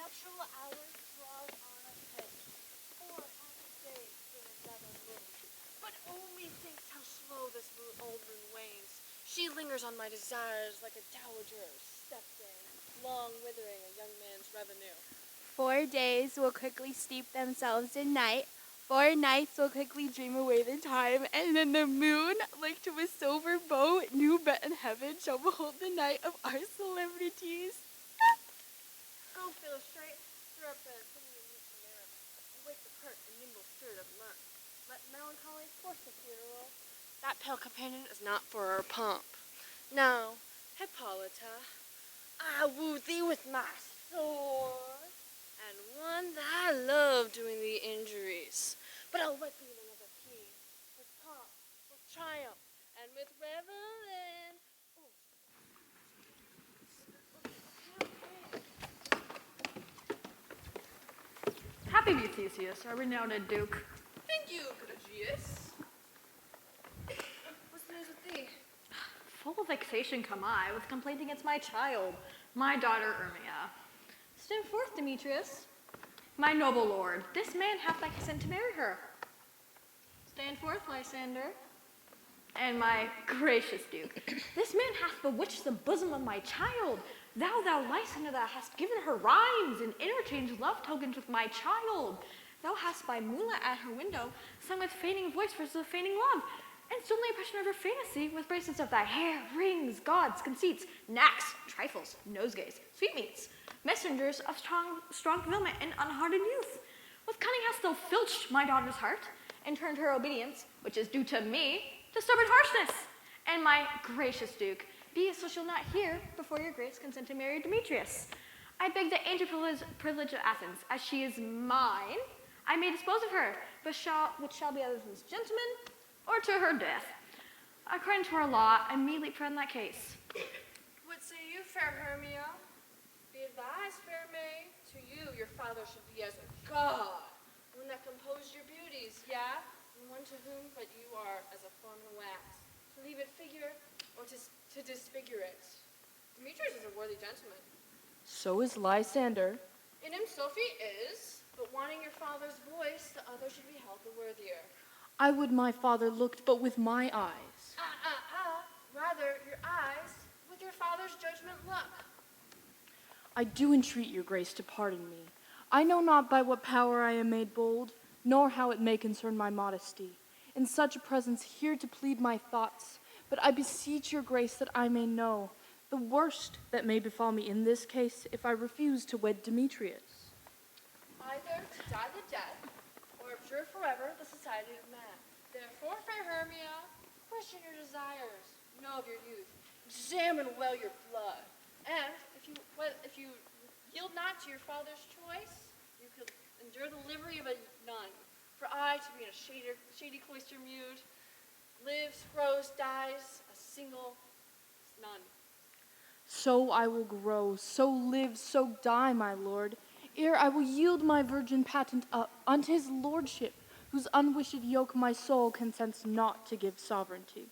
nuptial hours draws on apace. 4 happy days for the southern moon. But oh, methinks how slow this old moon wanes. She lingers on my desires like a dowager step-dame, long withering a young man's revenue. 4 days will quickly steep themselves in night. 4 nights will quickly dream away the time, and then the moon, like to a silver bow, new bet in heaven, shall behold the night of our celebrities. Go, Philostrate, stir up the opinion of youth and merit, and wake the pert and nimble spirit of mirth. Let melancholy force the funeral. That pale companion is not for our pomp. Now, Hippolyta, I woo thee with my sword, and one that I love doing thee injuries. But I'll wed thee in another key, with pomp, with triumph, and with revel and... Happy to you, Theseus, our renowned Duke. Thank you, good Aegeus. What's the news with thee? Full of vexation come I, with complaint against my child, my daughter Hermia. Stand forth, Demetrius. My noble lord, this man hath thy consent to marry her. Stand forth, Lysander. And my gracious Duke, this man hath bewitched the bosom of my child. Thou Lysander, thou hast given her rhymes and interchanged love tokens with my child. Thou hast by moonlight at her window sung with feigning voice verses of feigning love, and stolen the impression of her fantasy with bracelets of thy hair, rings, gauds, conceits, knacks, trifles, nosegays, sweetmeats, messengers of strong fulfillment and unhardened youth. With cunning hast thou filched my daughter's heart, and turned her obedience, which is due to me, to stubborn harshness. And my gracious Duke, be it so she'll not hear before your grace consent to marry Demetrius. I beg the ancient privilege of Athens, as she is mine, I may dispose of her, but which shall be either to this gentleman or to her death. According to our law, I immediately prevent that case. What say you, fair Hermia? Be advised, fair maid, to you your father should be as a god, one that composed your beauties, yeah, and one to whom but you are as a form of wax, to leave it figure or to disfigure it. Demetrius is a worthy gentleman. So is Lysander. In him Sophie is, but wanting your father's voice, the other should be held the worthier. I would my father looked but with my eyes. Rather, your eyes, with your father's judgment look. I do entreat your grace to pardon me. I know not by what power I am made bold, nor how it may concern my modesty. In such a presence here to plead my thoughts, but I beseech your grace that I may know the worst that may befall me in this case if I refuse to wed Demetrius. Either to die the death, or abjure forever the society of man. Therefore, fair Hermia, question your desires, know of your youth, examine well your blood, and if you yield not to your father's choice, you could endure the livery of a nun. For I, to be in a shady cloister mewed, lives, grows, dies, a single nun. So I will grow, so live, so die, my lord, ere I will yield my virgin patent up unto his lordship, whose unwished yoke my soul consents not to give sovereignty.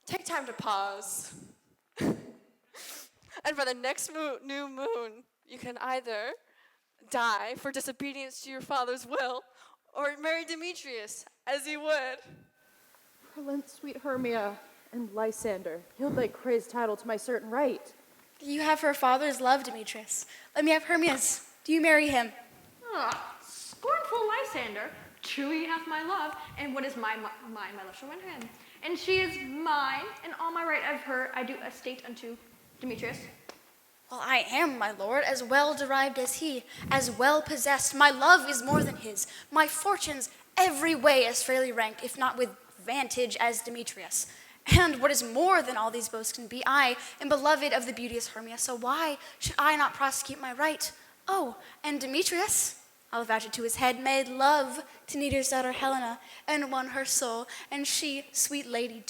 Take time to pause. And by the next new moon, you can either die for disobedience to your father's will, or marry Demetrius, as you would. Relent, sweet Hermia, and Lysander, yield thy crazed title to my certain right. You have her father's love, Demetrius. Let me have Hermia's. Do you marry him? Scornful Lysander, truly he hath my love, and what is mine, my love shall win him. And she is mine, and all my right of her I do estate unto Demetrius. Well, I am, my lord, as well derived as he, as well possessed. My love is more than his. My fortunes every way as fairly ranked, if not with vantage, as Demetrius. And what is more than all these boasts can be, I am beloved of the beauteous Hermia, so why should I not prosecute my right? Oh, and Demetrius, I'll vouch it to his head, made love to Neater's daughter Helena, and won her soul, and she, sweet lady,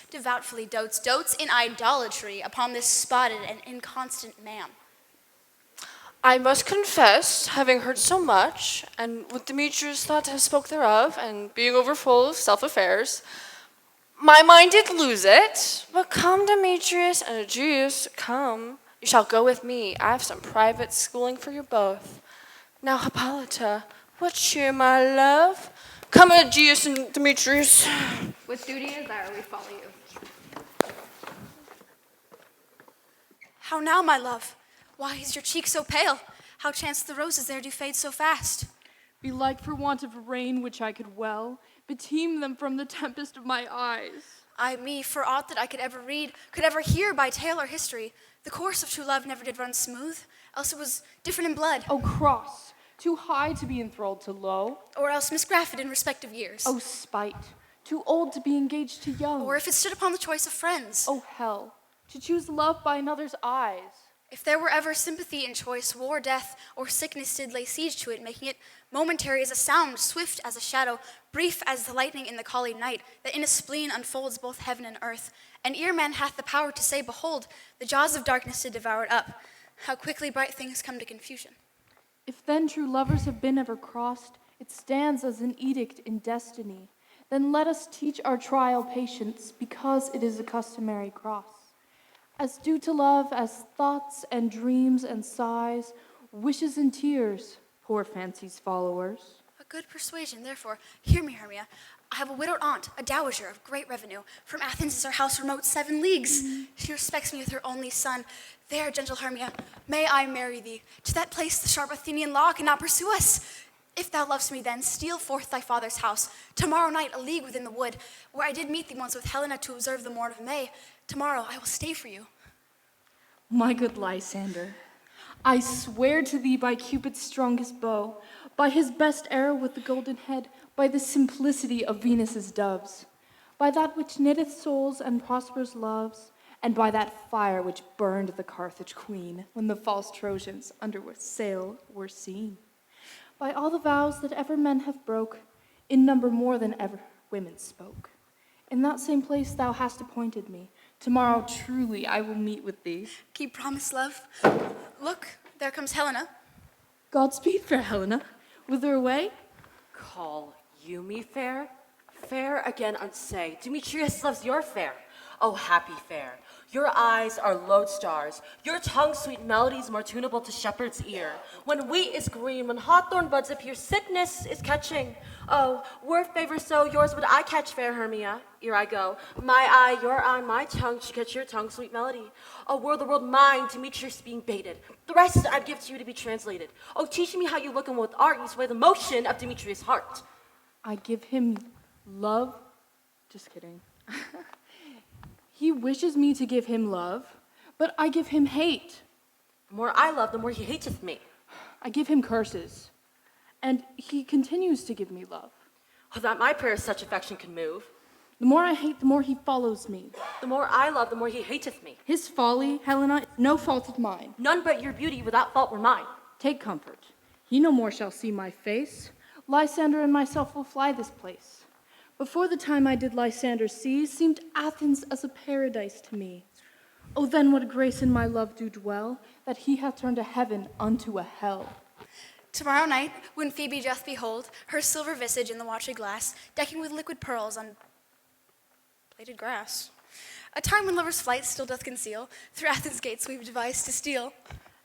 devoutly dotes in idolatry upon this spotted and inconstant man. I must confess, having heard so much, and with Demetrius thought to have spoke thereof, and being overfull of self-affairs, my mind did lose it. But come, Demetrius and Aegeus, come, You shall go with me. I have some private schooling for you both. Now, Hippolyta, what cheer, my love? Come, Aegeus and Demetrius. With duty and desire, we follow you. How now, my love? Why is your cheek so pale? How chance the roses there do fade so fast? Belike for want of rain which I could well beteem them from the tempest of my eyes. Ay me, for aught that I could ever read, could ever hear by tale or history, the course of true love never did run smooth, else it was different in blood, O cross, too high to be enthralled to low. or else misgrafted in respective years. O spite, too old to be engaged to young. Or if it stood upon the choice of friends. O hell, to choose love by another's eyes. If there were ever sympathy in choice, war, death, or sickness did lay siege to it, making it momentary as a sound, swift as a shadow, brief as the lightning in the collied night, that in a spleen unfolds both heaven and earth. And ere man hath the power to say, behold, the jaws of darkness did devour it up. How quickly bright things come to confusion. If then true lovers have been ever crossed, it stands as an edict in destiny. Then let us teach our trial patience, because it is a customary cross. As due to love as thoughts and dreams and sighs, wishes and tears, poor fancy's followers. A good persuasion, therefore. Hear me, Hermia. I have a widowed aunt, a dowager of great revenue. From Athens is her house remote 7 leagues. She respects me with her only son. There, gentle Hermia, may I marry thee. To that place the sharp Athenian law cannot pursue us. If thou lovest me then, steal forth thy father's house. Tomorrow night, a league within the wood, where I did meet thee once with Helena to observe the morn of May. Tomorrow I will stay for you. My good Lysander, I swear to thee by Cupid's strongest bow, by his best arrow with the golden head, by the simplicity of Venus's doves, by that which knitteth souls and prospers loves, and by that fire which burned the Carthage queen when the false Trojans under sail were seen, by all the vows that ever men have broke, in number more than ever women spoke. In that same place thou hast appointed me. Tomorrow truly I will meet with thee. Keep promise, love. Look, there comes Helena. Godspeed, fair Helena. Whither away? Call you me fair? Fair again unsay. Demetrius loves your fair. Oh, happy fair. Your eyes are lodestars. Your tongue sweet melodies more tunable to shepherd's ear. When wheat is green, when hawthorn buds appear, sickness is catching. Oh, were favor so, yours would I catch, fair Hermia. Here I go. My eye, your eye, my tongue should catch your tongue, sweet melody. Oh, were the world mine, Demetrius being baited. The rest I'd give to you to be translated. Oh, teach me how you look and with art you sway the motion of Demetrius' heart. I give him love. Just kidding. He wishes me to give him love, but I give him hate. The more I love, the more he hateth me. I give him curses, and he continues to give me love. Oh, that my prayers such affection can move. The more I hate, the more he follows me. The more I love, the more he hateth me. His folly, Helena, is no fault of mine. None but your beauty without fault were mine. Take comfort. He no more shall see my face. Lysander and myself will fly this place. Before the time I did Lysander see, seemed Athens as a paradise to me. Oh, then what grace in my love do dwell, that he hath turned a heaven unto a hell. Tomorrow night, when Phoebe doth behold her silver visage in the watchy glass, decking with liquid pearls on plated grass, a time when lovers' flight still doth conceal, through Athens' gates we've devised to steal.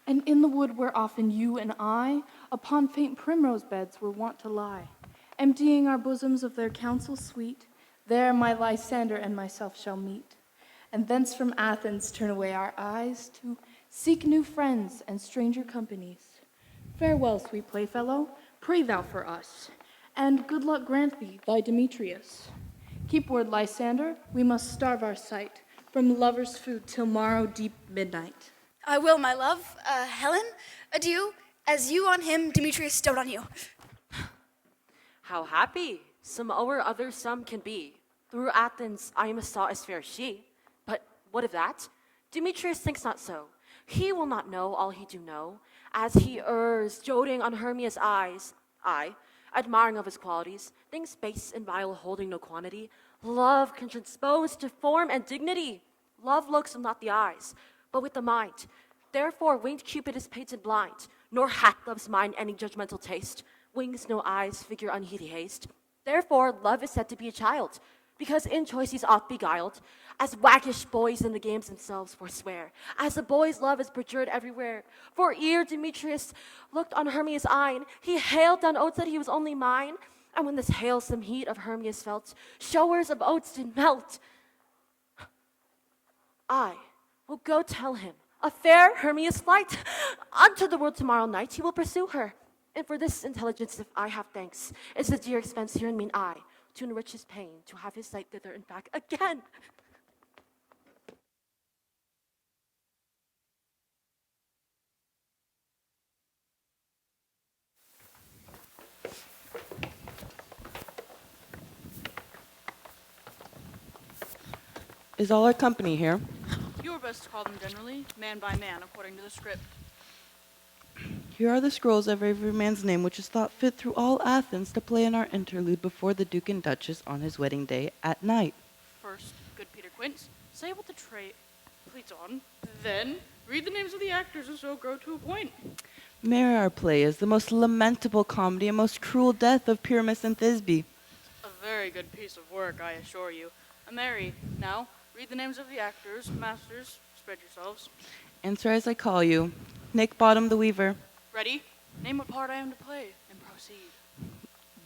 And in the wood where often you and I, upon faint primrose beds, were wont to lie, emptying our bosoms of their counsel sweet, there my Lysander and myself shall meet, and thence from Athens turn away our eyes to seek new friends and stranger companies. Farewell, sweet playfellow, pray thou for us, and good luck grant thee thy Demetrius. Keep word, Lysander, we must starve our sight, from lovers' food till morrow deep midnight. I will, my love. Helen, adieu. As you on him, Demetrius dote on you. How happy some o'er others some can be. Through Athens I am sought as fair as she. But what of that? Demetrius thinks not so. He will not know all he do know, as he errs, doting on Hermia's eyes. I, admiring of his qualities, things base and vile holding no quantity. Love can transpose to form and dignity. Love looks with not the eyes, but with the mind. Therefore winged Cupid is painted blind, nor hath love's mind any judgmental taste. Wings no eyes, figure unheedy haste. Therefore love is said to be a child. because in choice he's oft beguiled, as waggish boys in the games themselves forswear, as the boy's love is perjured everywhere. For ere Demetrius looked on Hermia's eyne, he hailed down oaths that he was only mine, and when this hailsome heat of Hermia's felt, showers of oaths did melt. I will go tell him, a fair Hermia's flight, unto the world tomorrow night he will pursue her. And for this intelligence, if I have thanks, is the dear expense here and mean I, to enrich his pain, to have his sight thither and back again. Is all our company here? You are best to call them generally, man by man, according to the script. Here are the scrolls of every man's name which is thought fit through all Athens to play in our interlude before the Duke and Duchess on his wedding day at night. First, good Peter Quince, say what the pleats on. Then, read the names of the actors and so grow to a point. Mary, our play is the most lamentable comedy and most cruel death of Pyramus and Thisbe. A very good piece of work, I assure you. Mary, now, read the names of the actors. Masters, spread yourselves. Answer as I call you. Nick Bottom the Weaver. Ready? Name what part I am to play, and proceed.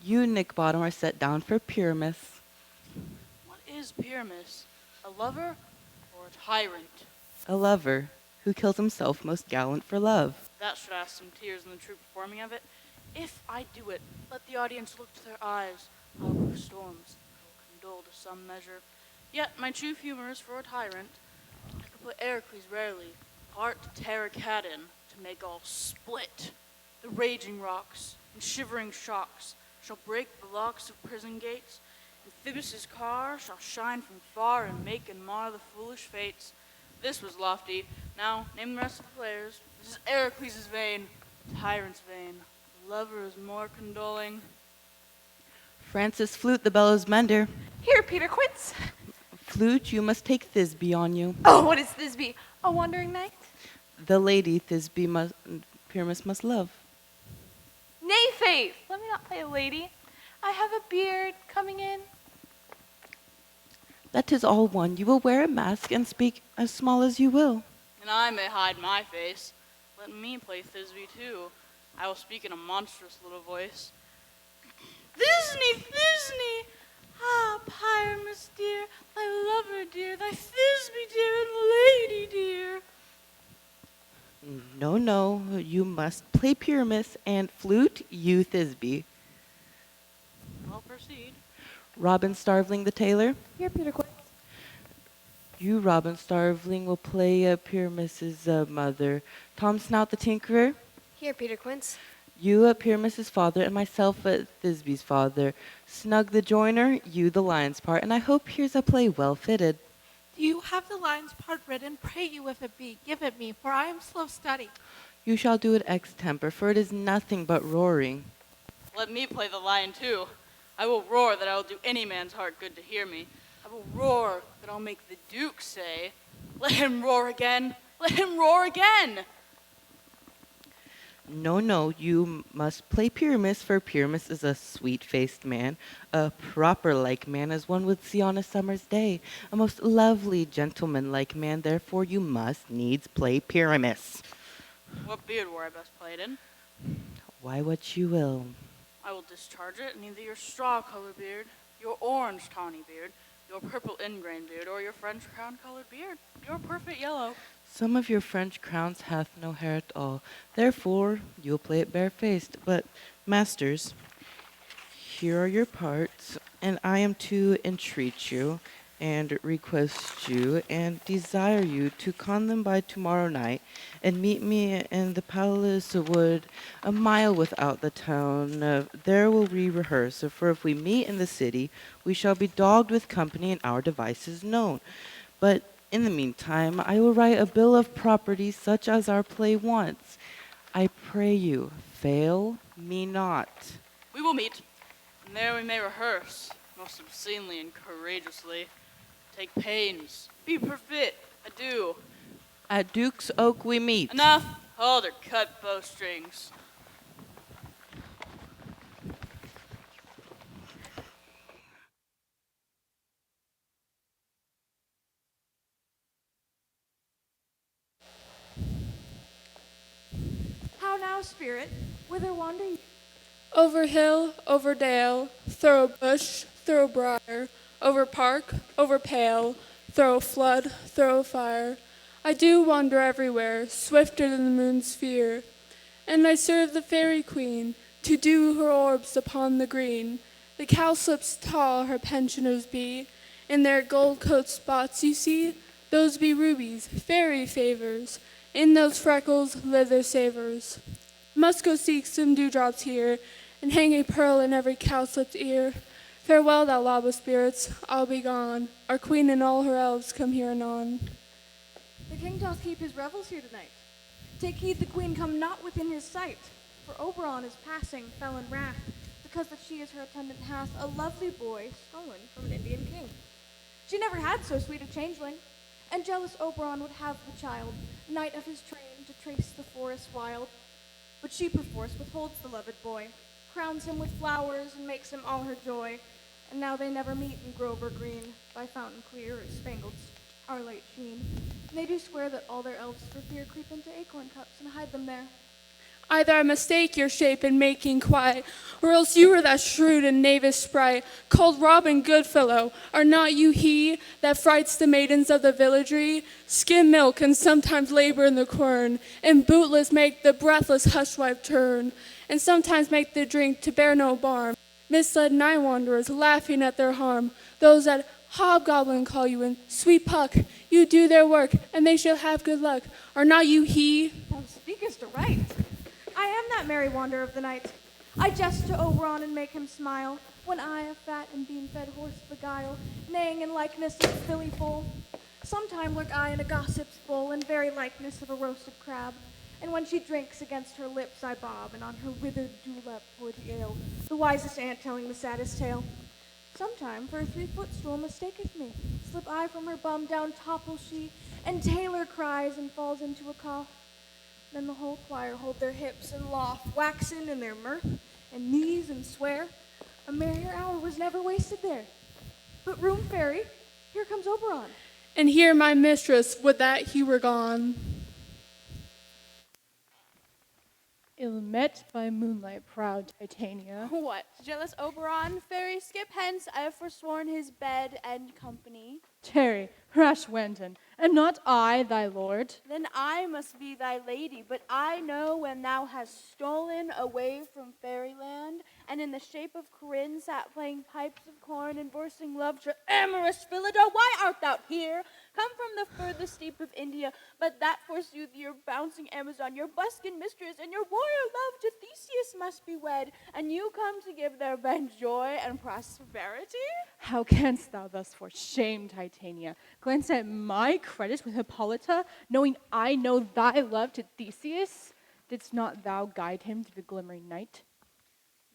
You, Nick Bottom, are set down for Pyramus. What is Pyramus? A lover or a tyrant? A lover who kills himself most gallant for love. That should ask some tears in the true performing of it. If I do it, let the audience look to their eyes. I'll brew storms. I will condole to some measure. Yet my chief humor is for a tyrant. I could play Ericles rarely, part to tear a cat in, to make all split. The raging rocks and shivering shocks shall break the locks of prison gates. Phoebus' car shall shine from far and make and mar the foolish fates. This was lofty. Now, name the rest of the players. This is Ericles' vein, tyrant's vein. The lover is more condoling. Francis Flute, the bellows mender. Here, Peter Quince. Flute, you must take Thisbe on you. Oh, what is Thisbe? A wandering knight? The lady Pyramus must love. Nay, faith! Let me not play a lady. I have a beard coming in. That is all one. You will wear a mask and speak as small as you will. And I may hide my face. Let me play Thisbe too. I will speak in a monstrous little voice. Thisne, Thisne! Ah, Pyramus dear, thy lover dear, thy Thisbe dear, and lady dear. No, you must play Pyramus, and Flute, you Thisbe. I'll proceed. Robin Starveling the tailor. Here, Peter Quince. You, Robin Starveling, will play Pyramus's mother. Tom Snout the tinkerer. Here, Peter Quince. You, Pyramus's father, and myself, Thisbe's father. Snug the joiner, you the lion's part, and I hope here's a play well fitted. Do you have the lion's part written? Pray you, if it be, give it me, for I am slow of study. You shall do it extempore, for it is nothing but roaring. Let me play the lion too. I will roar that I will do any man's heart good to hear me. I will roar that I'll make the Duke say, let him roar again, let him roar again. No, you must play Pyramus, for Pyramus is a sweet-faced man, a proper-like man as one would see on a summer's day, a most lovely gentleman-like man, therefore you must needs play Pyramus. What beard were I best played in? Why, what you will. I will discharge it in either your straw-colored beard, your orange tawny beard, your purple ingrain beard, or your French crown-colored beard, your perfect yellow. Some of your French crowns hath no hair at all, therefore you'll play it barefaced. But, masters, here are your parts, and I am to entreat you, and request you, and desire you to con them by tomorrow night, and meet me in the palace wood, a mile without the town. There will we rehearse, for if we meet in the city, we shall be dogged with company, and our devices known. But in the meantime, I will write a bill of property such as our play wants. I pray you, fail me not. We will meet, and there we may rehearse, most obscenely and courageously. Take pains, be perfit, adieu. At Duke's Oak we meet. Enough, hold or cut bowstrings. now, spirit, whither wander you? Over hill, over dale, through bush, through briar, over park, over pale, through flood, through fire. I do wander everywhere, swifter than the moon's sphere. And I serve the fairy queen, to dew her orbs upon the green. The cowslips tall her pensioners be, in their gold coat spots you see, those be rubies, fairy favors. In those freckles live their savors. Must go seek some dewdrops here, and hang a pearl in every cowslip's ear. Farewell, thou lawless spirits, I'll be gone. Our queen and all her elves come here anon. The king doth keep his revels here tonight. Take heed the queen come not within his sight, for Oberon is passing, fell in wrath, because that she as her attendant hath a lovely boy stolen from an Indian king. She never had so sweet a changeling, and jealous Oberon would have the child, knight of his train, to trace the forest wild. But she perforce withholds the loved boy, crowns him with flowers, and makes him all her joy. And now they never meet in grove or green, by fountain clear or spangled starlight sheen. And they do swear that all their elves for fear creep into acorn cups and hide them there. Either I mistake your shape in making quiet, or else you are that shrewd and knavish sprite, called Robin Goodfellow. Are not you he that frights the maidens of the villagery, skim milk and sometimes labor in the quern, and bootless make the breathless housewife turn, and sometimes make the drink to bear no barm, misled night wanderers laughing at their harm, those that hobgoblin call you in sweet puck, you do their work, and they shall have good luck. Are not you he? Thou speakest aright. I am that merry wanderer of the night. I jest to Oberon and make him smile, when I a fat and bean-fed horse beguile, neighing in likeness of a filly foal. Sometime lurk I in a gossip's bowl, in very likeness of a roasted crab, and when she drinks against her lips I bob, and on her withered dewlap pour the ale, the wisest aunt telling the saddest tale. Sometime for a 3-footstool mistaketh me, slip I from her bum, down topples she, and Taylor cries and falls into a cough. Then the whole choir hold their hips and laugh, waxen in their mirth, and knees and swear. A merrier hour was never wasted there. But room fairy, here comes Oberon. And here my mistress, would that he were gone. Ill met by moonlight, proud Titania. What, jealous Oberon? Fairy, skip hence, I have forsworn his bed and company. Tarry, rash wanton, am not I thy lord? Then I must be thy lady, but I know when thou hast stolen away from fairyland, and in the shape of Corinne sat playing pipes of corn and voicing love to amorous Philida. Why art thou here? Come from the furthest steep of India, but that forsooth your bouncing Amazon, your buskin mistress, and your warrior love to Theseus must be wed, and you come to give their band joy and prosperity? How canst thou thus for shame, Titania, glance at my credit with Hippolyta, knowing I know thy love to Theseus? Didst not thou guide him through the glimmering night?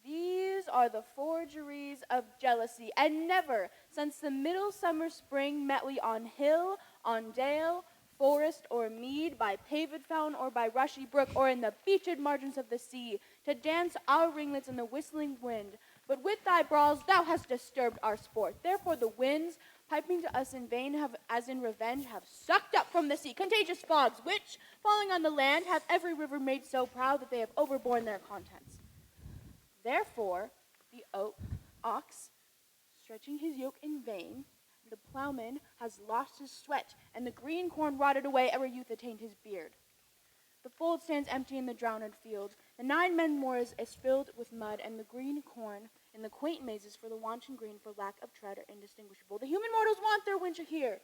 These are the forgeries of jealousy, and never since the middle summer spring met we on hill, on dale, forest, or mead, by paved fountain or by rushy brook, or in the beached margins of the sea, to dance our ringlets in the whistling wind. But with thy brawls thou hast disturbed our sport. Therefore the winds, piping to us in vain, have, as in revenge, have sucked up from the sea contagious fogs, which, falling on the land, have every river made so proud that they have overborne their contents. Therefore, the ox, stretching his yoke in vain, the plowman has lost his sweat, and the green corn rotted away ere youth attained his beard. The fold stands empty in the drowned field. The 9 men moors is filled with mud, and the green corn in the quaint mazes for the wanton green for lack of tread are indistinguishable. The human mortals want their winter here.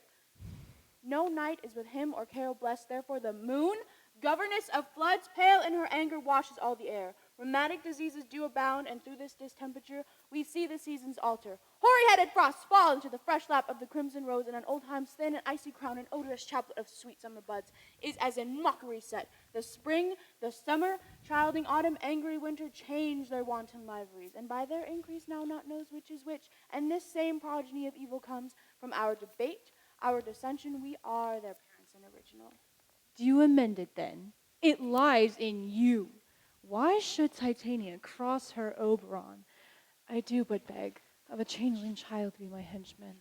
No night is with him or carol blessed, therefore the moon, governess of floods, pale in her anger washes all the air. Rheumatic diseases do abound, and through this distemperature we see the seasons alter. Hoary-headed frosts fall into the fresh lap of the crimson rose, and on old time's thin and icy crown an odorous chaplet of sweet summer buds is as in mockery set. The spring, the summer, childing autumn, angry winter change their wanton liveries, and by their increase now not knows which is which. And this same progeny of evil comes from our debate, our dissension. We are their parents and original. Do you amend it then? It lies in you. Why should Titania cross her Oberon? I do but beg of a changeling child to be my henchman.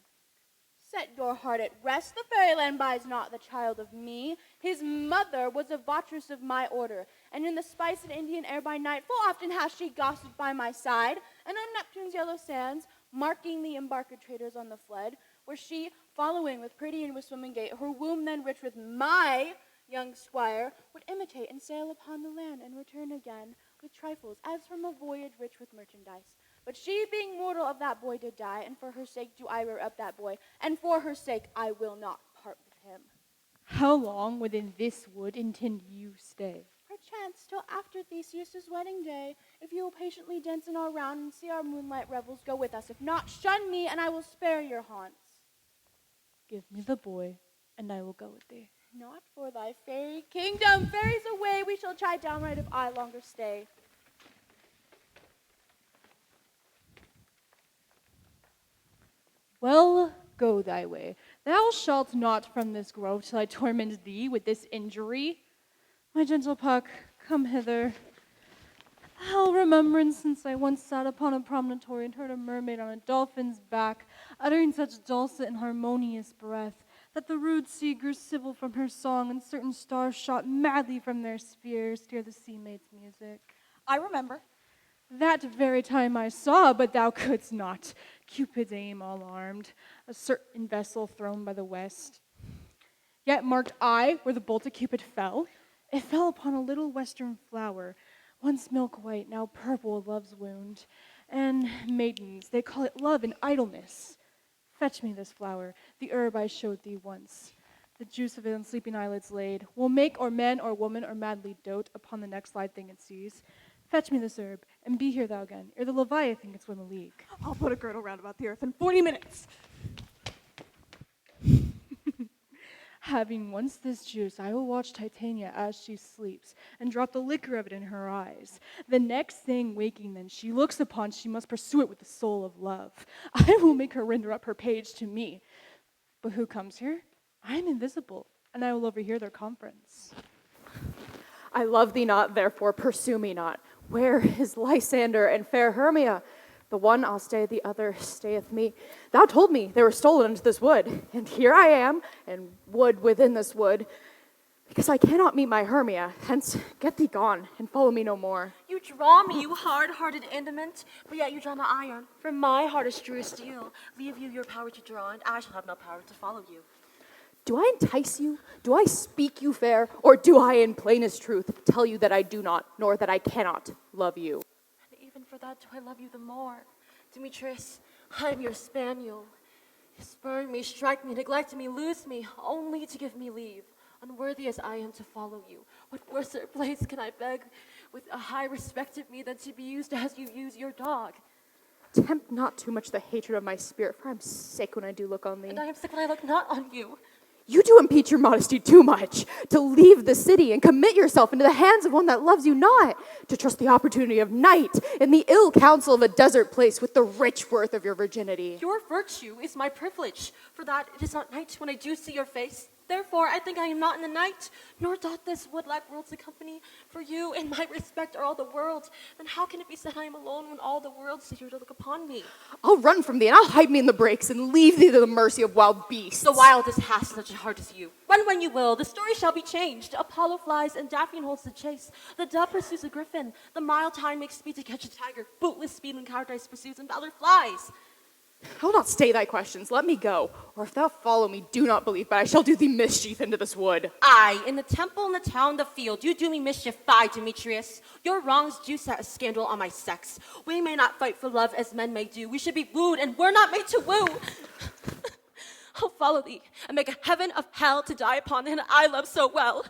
Set your heart at rest. The fairyland buys not the child of me. His mother was a votress of my order, And in the spice and Indian air by night, full often hath she gossiped by my side, and on Neptune's yellow sands, marking the embarked traders on the flood, where she, following with pretty and with swimming gait, her womb then rich with my young squire, would imitate and sail upon the land, and return again with trifles, as from a voyage rich with merchandise. But she, being mortal, of that boy did die, and for her sake do I rear up that boy, and for her sake I will not part with him. How long within this wood intend you stay? Perchance till after Theseus' wedding day, if you will patiently dance in our round and see our moonlight revels, go with us. If not, shun me, and I will spare your haunts. Give me the boy, and I will go with thee. Not for thy fairy kingdom, fairies away, we shall chide downright if I longer stay. Well, go thy way. Thou shalt not from this grove till I torment thee with this injury. My gentle Puck, come hither. I'll remembrance since I once sat upon a promontory and heard a mermaid on a dolphin's back, uttering such dulcet and harmonious breath, that the rude sea grew civil from her song, and certain stars shot madly from their spheres to hear the sea maid's music. I remember. That very time I saw, but thou couldst not, Cupid's aim all armed, a certain vessel thrown by the west. Yet marked I where the bolt of Cupid fell. It fell upon a little western flower, once milk white, now purple with love's wound. And maidens, they call it love and idleness. Fetch me this flower, the herb I showed thee once. The juice of it on sleeping eyelids laid will make or man or woman or madly dote upon the next light thing it sees. Fetch me this herb, and be here thou again, ere the Leviathan can swim a league. I'll put a girdle round about the earth in 40 minutes. Having once this juice, I will watch Titania as she sleeps, and drop the liquor of it in her eyes. The next thing waking then she looks upon, she must pursue it with the soul of love. I will make her render up her page to me. But who comes here? I am invisible, and I will overhear their conference. I love thee not, therefore pursue me not. Where is Lysander and fair Hermia? The one I'll stay, the other stayeth me. Thou told me they were stolen into this wood, and here I am, and wood within this wood, because I cannot meet my Hermia. Hence, get thee gone, and follow me no more. You draw me, you hard-hearted indolent, but yet you draw my iron. For my heart is true as steel. Leave you your power to draw, and I shall have no power to follow you. Do I entice you? Do I speak you fair? Or do I, in plainest truth, tell you that I do not, nor that I cannot love you? And even for that do I love you the more. Demetrius, I am your spaniel. You spurn me, strike me, neglect me, lose me, only to give me leave. Unworthy as I am to follow you, what worser place can I beg with a high respect of me than to be used as you use your dog? Tempt not too much the hatred of my spirit, for I am sick when I do look on thee. And I am sick when I look not on you. You do impeach your modesty too much, to leave the city and commit yourself into the hands of one that loves you not, to trust the opportunity of night in the ill counsel of a desert place with the rich worth of your virginity. Your virtue is my privilege, for that it is not night when I do see your face. Therefore, I think I am not in the night, nor doth this wood lack world's company. For you, in my respect, are all the world. Then how can it be said I am alone when all the world is here to look upon me? I'll run from thee, and I'll hide me in the brakes, and leave thee to the mercy of wild beasts. The wildest has such a heart as you. Run when you will, the story shall be changed. Apollo flies, and Daphne holds the chase. The dove pursues a griffin. The mild time makes speed to catch a tiger. Bootless speed when cowardice pursues, and valor flies. I will not stay thy questions. Let me go. Or if thou follow me, do not believe, but I shall do thee mischief into this wood. I, in the temple, in the town, the field, you do me mischief, fie, Demetrius. Your wrongs do set a scandal on my sex. We may not fight for love as men may do. We should be wooed, and we're not made to woo. I'll follow thee, and make a heaven of hell to die upon him I love so well.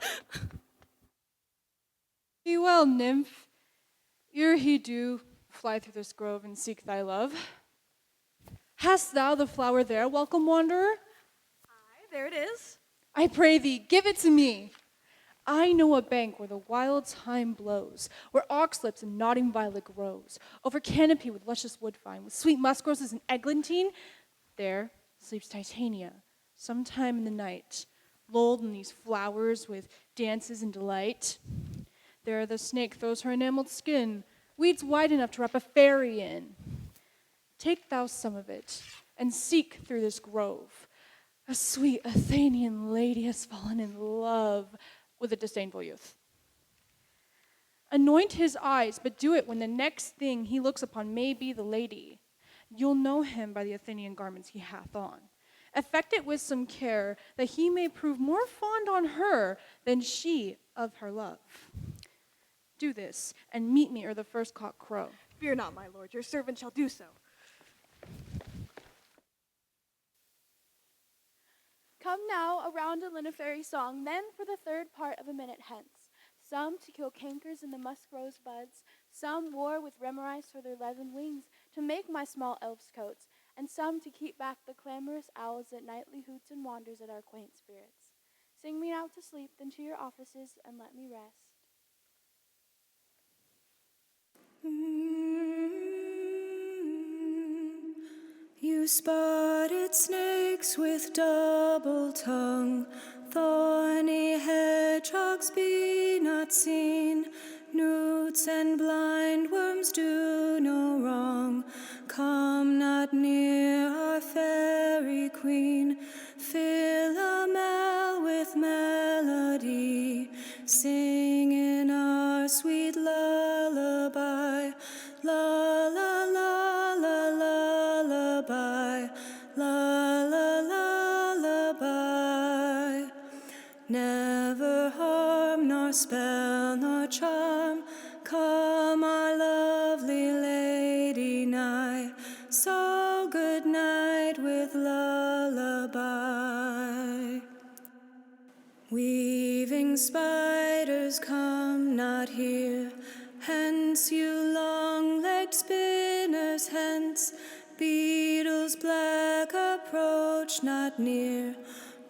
Be well, nymph. Ere he do fly through this grove and seek thy love. Hast thou the flower there, welcome wanderer? Aye, there it is. I pray thee, give it to me. I know a bank where the wild thyme blows, where oxlips and nodding violet grows, over canopy with luscious wood vine, with sweet musk roses and eglantine. There sleeps Titania, sometime in the night, lulled in these flowers with dances and delight. There the snake throws her enameled skin, weeds wide enough to wrap a fairy in. Take thou some of it, and seek through this grove. A sweet Athenian lady has fallen in love with a disdainful youth. Anoint his eyes, but do it when the next thing he looks upon may be the lady. You'll know him by the Athenian garments he hath on. Effect it with some care, that he may prove more fond on her than she of her love. Do this, and meet me ere the first cock crow. Fear not, my lord, your servant shall do so. Come now around a linifary song, then for the third part of a minute hence. Some to kill cankers in the musk rose buds, some war with remorice for their leaden wings, to make my small elves' coats, and some to keep back the clamorous owls that nightly hoots and wanders at our quaint spirits. Sing me now to sleep, then to your offices, and let me rest. You spotted snakes with double tongue, thorny hedgehogs be not seen, newts and blind worms do no wrong. Come not near our fairy queen, Philomel with melody, sing in our sweet lullaby. La la la la lullaby, la la la lullaby. Never harm nor spell nor charm, come our lovely lady nigh. So good night with lullaby. Weaving spiders, come not here. Hence, you long-legged spinners, hence. Beetles black, approach not near.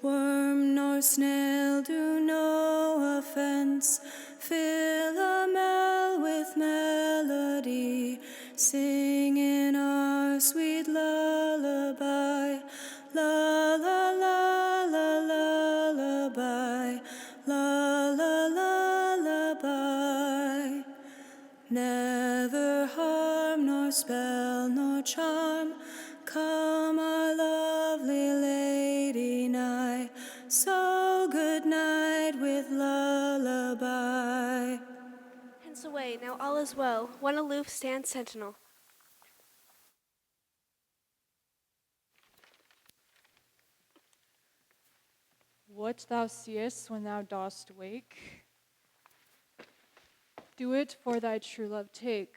Worm nor snail do no offense. Philomel with melody, sing in our sweet lullaby. La la la la lullaby, la la la lullaby. Never harm nor spell nor charm, come our lovely lady nigh. So good night with lullaby. Hence away, now all is well. One aloof stands sentinel. What thou seest when thou dost wake, do it for thy true love take.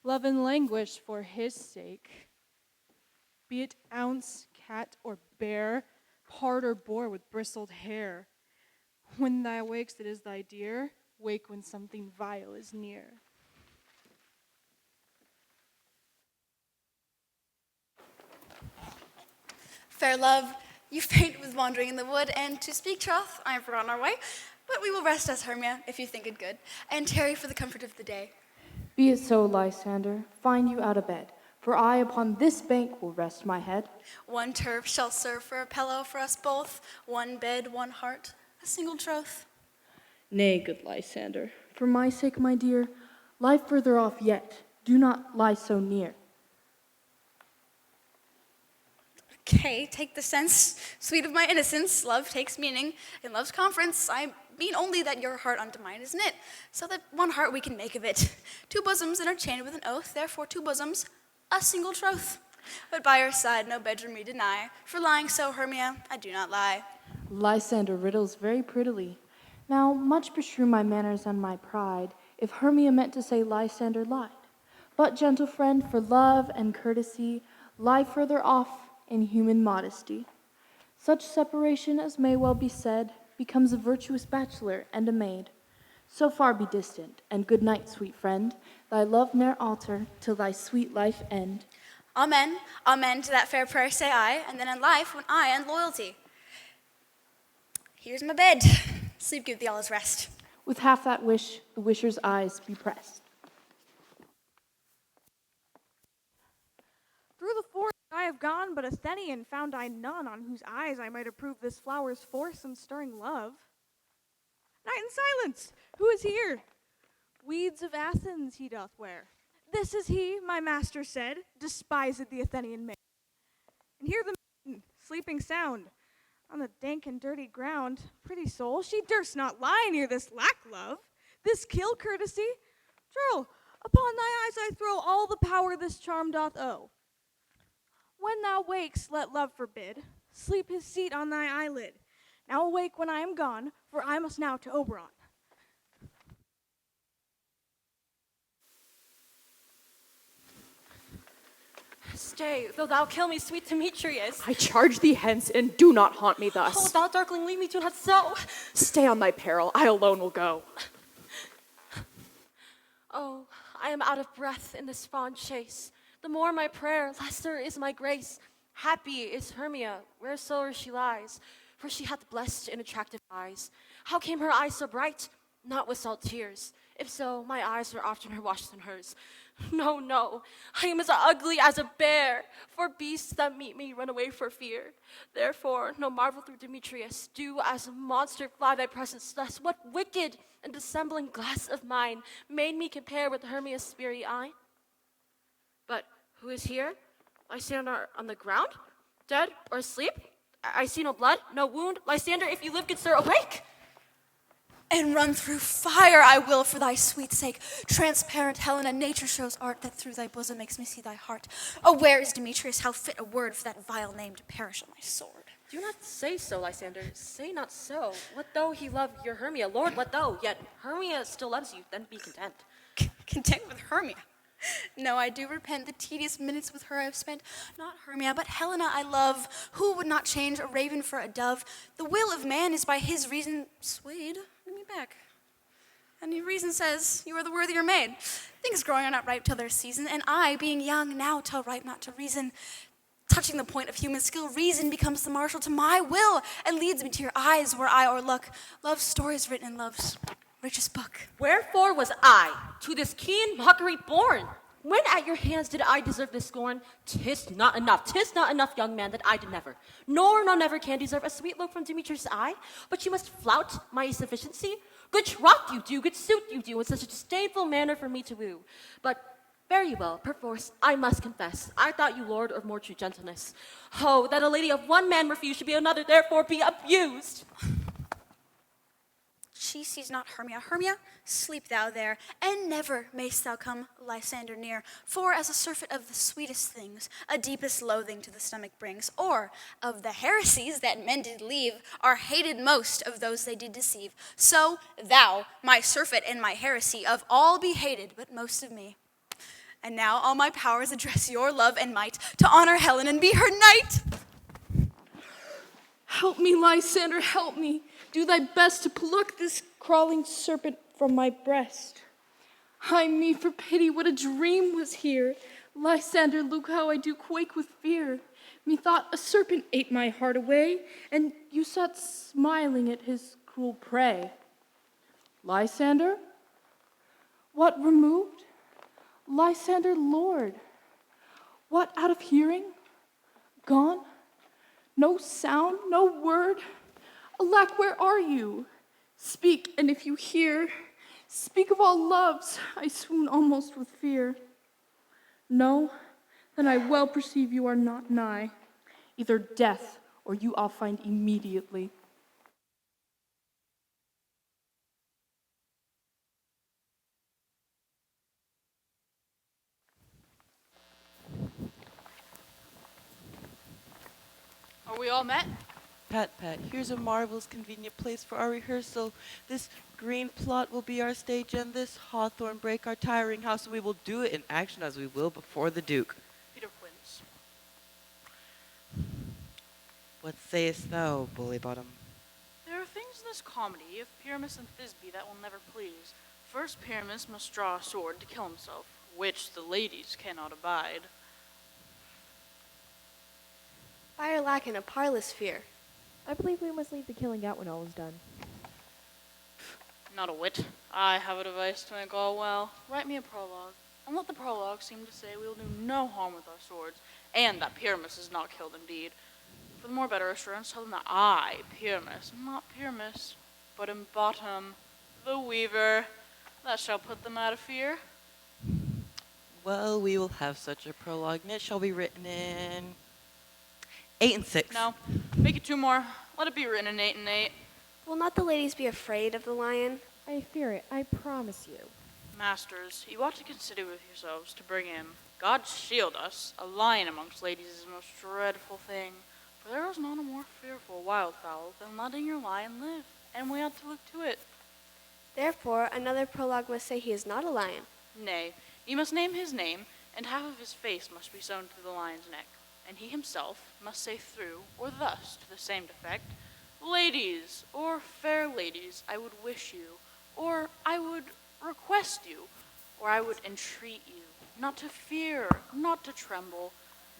Love and languish for his sake. Be it ounce, cat, or bear, pard or boar with bristled hair. When thou wakes, it is thy dear. Wake when something vile is near. Fair love, you faint with wandering in the wood, and to speak troth, I have forgotten our way. But we will rest us, Hermia, if you think it good, and tarry for the comfort of the day. Be it so, Lysander. Find you out of bed, for I upon this bank will rest my head. One turf shall serve for a pillow for us both, one bed, one heart, a single troth. Nay, good Lysander, for my sake, my dear, lie further off yet. Do not lie so near. Okay, take the sense, sweet of my innocence. Love takes meaning. In love's conference, I mean only that your heart unto mine is knit, so that one heart we can make of it. Two bosoms interchained with an oath, therefore two bosoms, a single troth. But by your side no bedroom we deny, for lying so, Hermia, I do not lie. Lysander riddles very prettily. Now, much beshrew my manners and my pride, if Hermia meant to say Lysander lied. But, gentle friend, for love and courtesy, lie further off in human modesty. Such separation as may well be said becomes a virtuous bachelor and a maid. So far be distant, and good night, sweet friend. Thy love ne'er alter till thy sweet life end. Amen, amen to that fair prayer say I, and then in life when I end loyalty. Here's my bed. Sleep give thee all his rest. With half that wish, the wisher's eyes be pressed. Through the forest I have gone, but Athenian found I none on whose eyes I might approve this flower's force and stirring love. Night and silence! Who is here? Weeds of Athens he doth wear. This is he, my master said, despised the Athenian maid. And here the maiden, sleeping sound, on the dank and dirty ground. Pretty soul, she durst not lie near this lack love, this kill courtesy. True, upon thy eyes I throw all the power this charm doth owe. When thou wakes, let love forbid, sleep his seat on thy eyelid. Now awake when I am gone, for I must now to Oberon. Stay, though thou kill me, sweet Demetrius. I charge thee hence, and do not haunt me thus. Oh, thou darkling, leave me to not so. Stay on thy peril, I alone will go. Oh, I am out of breath in this fond chase. The more my prayer, lesser is my grace. Happy is Hermia, wheresoever she lies, for she hath blessed and attractive eyes. How came her eyes so bright? Not with salt tears. If so, my eyes were oftener washed than hers. No, no, I am as ugly as a bear, for beasts that meet me run away for fear. Therefore, no marvel through Demetrius, do as a monster fly thy presence thus. What wicked and dissembling glass of mine made me compare with Hermia's speary eye? But who is here? Lysander on the ground, dead or asleep? I see no blood, no wound. Lysander, if you live, good sir, awake! And run through fire I will for thy sweet sake. Transparent Helena, nature shows art that through thy bosom makes me see thy heart. Oh, where is Demetrius? How fit a word for that vile name to perish on my sword. Do not say so, Lysander. Say not so. What though he love your Hermia? Lord, what though? Yet Hermia still loves you, then be content. Content with Hermia? No, I do repent the tedious minutes with her I have spent. Not Hermia, but Helena I love. Who would not change a raven for a dove? The will of man is by his reason swayed. Give me back. And your reason says you are the worthier maid. Things growing are not ripe till their season, and I, being young, now tell ripe not to reason. Touching the point of human skill, reason becomes the marshal to my will, and leads me to your eyes where I o'erlook love's stories written in love's richest book. Wherefore was I to this keen mockery born? When at your hands did I deserve this scorn? 'Tis not enough, young man, that I did never, nor never can deserve a sweet look from Demetrius' eye, but you must flout my sufficiency. Good trot you do, good suit you do, in such a disdainful manner for me to woo. But very well, perforce, I must confess, I thought you lord of more true gentleness. Oh, that a lady of one man refused should be another, therefore be abused. She sees not Hermia. Hermia, sleep thou there, and never mayst thou come Lysander near. For as a surfeit of the sweetest things, a deepest loathing to the stomach brings, or of the heresies that men did leave, are hated most of those they did deceive. So thou, my surfeit and my heresy, of all be hated, but most of me. And now all my powers address your love and might, to honor Helen and be her knight. Help me, Lysander, help me. Do thy best to pluck this crawling serpent from my breast. Ay me, for pity, what a dream was here. Lysander, look how I do quake with fear. Methought a serpent ate my heart away, and you sat smiling at his cruel prey. Lysander? What removed? Lysander, Lord. What out of hearing? Gone? No sound, no word. Alack, where are you? Speak, and if you hear, speak of all loves. I swoon almost with fear. No, then I well perceive you are not nigh. Either death or you I'll find immediately. Are we all met? Pat, here's a marvelous convenient place for our rehearsal. This green plot will be our stage, and this hawthorn brake our tiring house, and we will do it in action as we will before the Duke. Peter Quince. What sayest thou, Bully Bottom? There are things in this comedy of Pyramus and Thisbe that will never please. First, Pyramus must draw a sword to kill himself, which the ladies cannot abide. Fire lack and a parlous fear. I believe we must leave the killing out when all is done. Not a whit. I have a device to make all well. Write me a prologue, and let the prologue seem to say we will do no harm with our swords, and that Pyramus is not killed indeed. For the more better assurance, tell them that I, Pyramus, not Pyramus, but in Bottom, the weaver, that shall put them out of fear. Well, we will have such a prologue, and it shall be written in 8 and 6. No, make it 2 more. Let it be written in 8 and 8. Will not the ladies be afraid of the lion? I fear it, I promise you. Masters, you ought to consider with yourselves to bring in, God shield us, a lion amongst ladies is a most dreadful thing. For there is not a more fearful wildfowl than letting your lion live, and we ought to look to it. Therefore, another prologue must say he is not a lion. Nay, you must name his name, and half of his face must be sewn to the lion's neck, and he himself must say through, or thus, to the same effect, Ladies, or fair ladies, I would wish you, or I would request you, or I would entreat you, not to fear, not to tremble,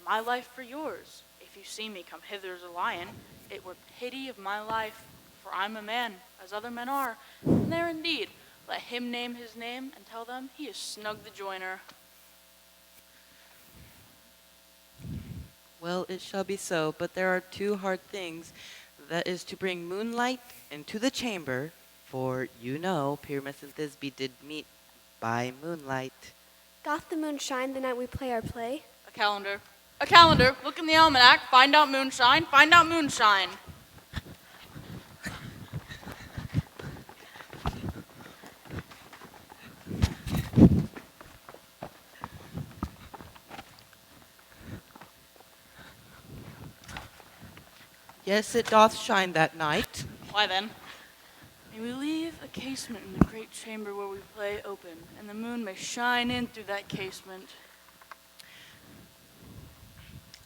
my life for yours. If you see me come hither as a lion, it were pity of my life, for I'm a man, as other men are, and there indeed, let him name his name, and tell them he is Snug the Joiner. Well, it shall be so, but there are two hard things. That is to bring moonlight into the chamber, for you know Pyramus and Thisbe did meet by moonlight. Doth the moon shine the night we play our play? A calendar. A calendar. Look in the almanac. Find out moonshine. Find out moonshine. Yes, it doth shine that night. Why then, may we leave a casement in the great chamber where we play open, and the moon may shine in through that casement.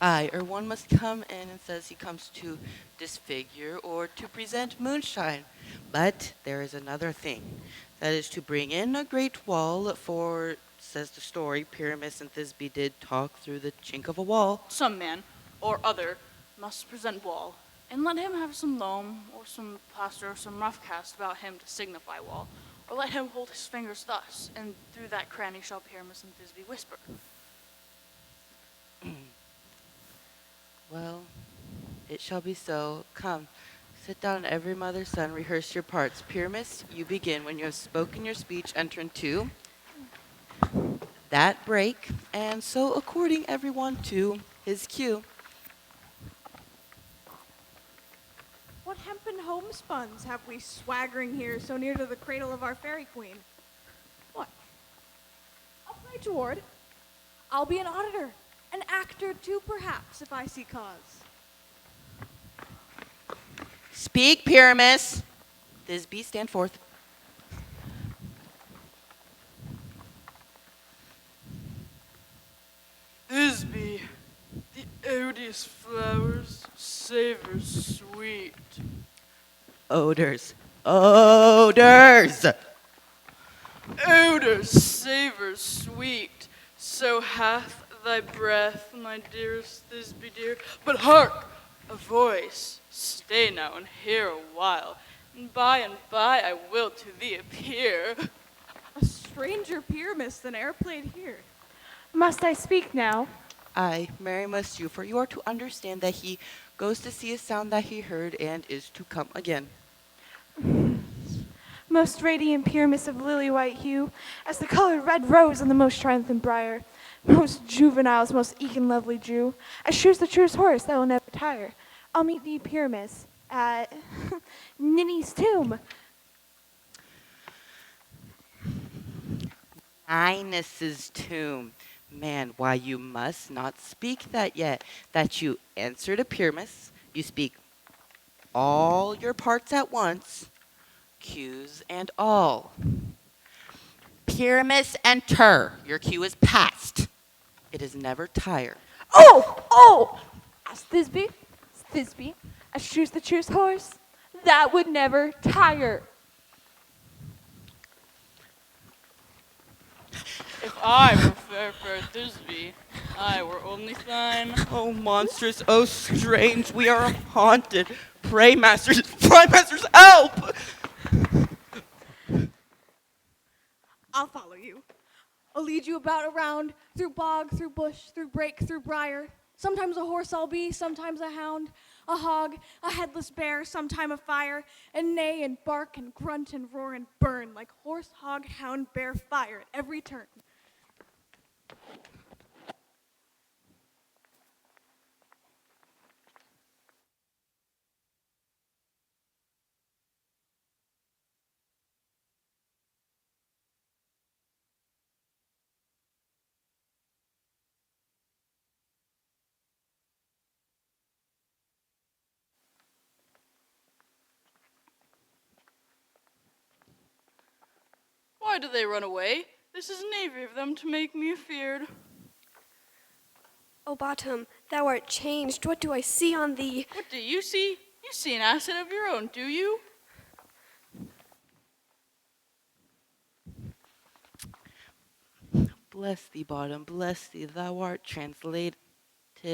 Aye, or one must come in and says he comes to disfigure or to present moonshine. But there is another thing. That is to bring in a great wall, for, says the story, Pyramus and Thisbe did talk through the chink of a wall. Some man or other must present wall, and let him have some loam or some plaster or some rough cast about him to signify wall, or let him hold his fingers thus, and through that cranny shall Pyramus and Thisbe whisper. Well, it shall be so. Come, sit down, every mother's son, rehearse your parts. Pyramus, you begin. When you have spoken your speech, enter into that break, and so according everyone to his cue. What hempen homespuns have we swaggering here so near to the cradle of our fairy queen? What? I'll play toward. I'll be an auditor, an actor too, perhaps, if I see cause. Speak, Pyramus. Thisbe, stand forth. Thisbe, the odious flowers, savor sweet. Odors. Odors! Odor, savor sweet, so hath thy breath, my dearest Thisbe dear. But hark, a voice, stay now and hear a while, and by I will to thee appear. A stranger Pyramus than e'er played here. Must I speak now? Aye, marry must you, for you are to understand that he goes to see a sound that he heard and is to come again. Most radiant Pyramus of lily-white hue, as the colored red rose on the most triumphant briar, most juveniles, most eke and lovely Jew, as shoes the truest horse that will never tire. I'll meet thee, Pyramus, at Ninny's tomb. Highness's tomb. Man, why you must not speak that yet. That you answer to Pyramus, you speak all your parts at once, cues and all. Pyramus, enter. Your cue is past. It is never tire. Oh! As Thisbe, as shoes the truest horse, that would never tire. If I were fair Thisbe, I were only thine. Oh, monstrous, oh, strange, we are haunted. Pray, masters, help! I'll follow you. I'll lead you about around, through bog, through bush, through brake, through briar. Sometimes a horse I'll be, sometimes a hound, a hog, a headless bear, sometime a fire, and neigh and bark and grunt and roar and burn like horse, hog, hound, bear, fire at every turn. Why do they run away? This is knavery of them to make me afeard. O Bottom, thou art changed. What do I see on thee? What do you see? You see an asset of your own, do you? Bless thee, Bottom, bless thee, thou art translated. I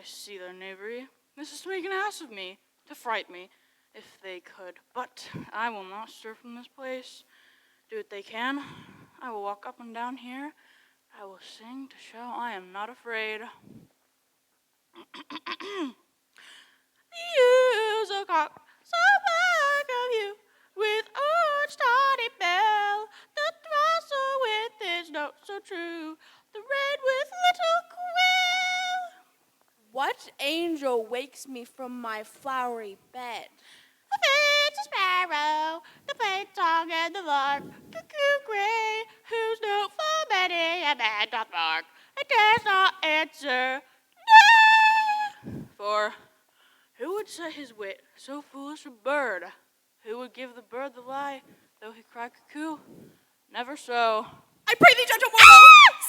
see their knavery. This is to make an ass of me, to fright me, if they could. But I will not stir from this place. Do what they can. I will walk up and down here. I will sing to show I am not afraid. Use a cock, so back of you, with each tawny bell, the throstle with his note so true, the red with little quill. What angel wakes me from my flowery bed? It's a sparrow, the plain song and the lark, cuckoo gray, whose note for many a man doth mark, and dares not answer, nay. For who would set his wit so foolish a bird? Who would give the bird the lie, though he cry cuckoo? Never so. I pray thee, gentle mortal,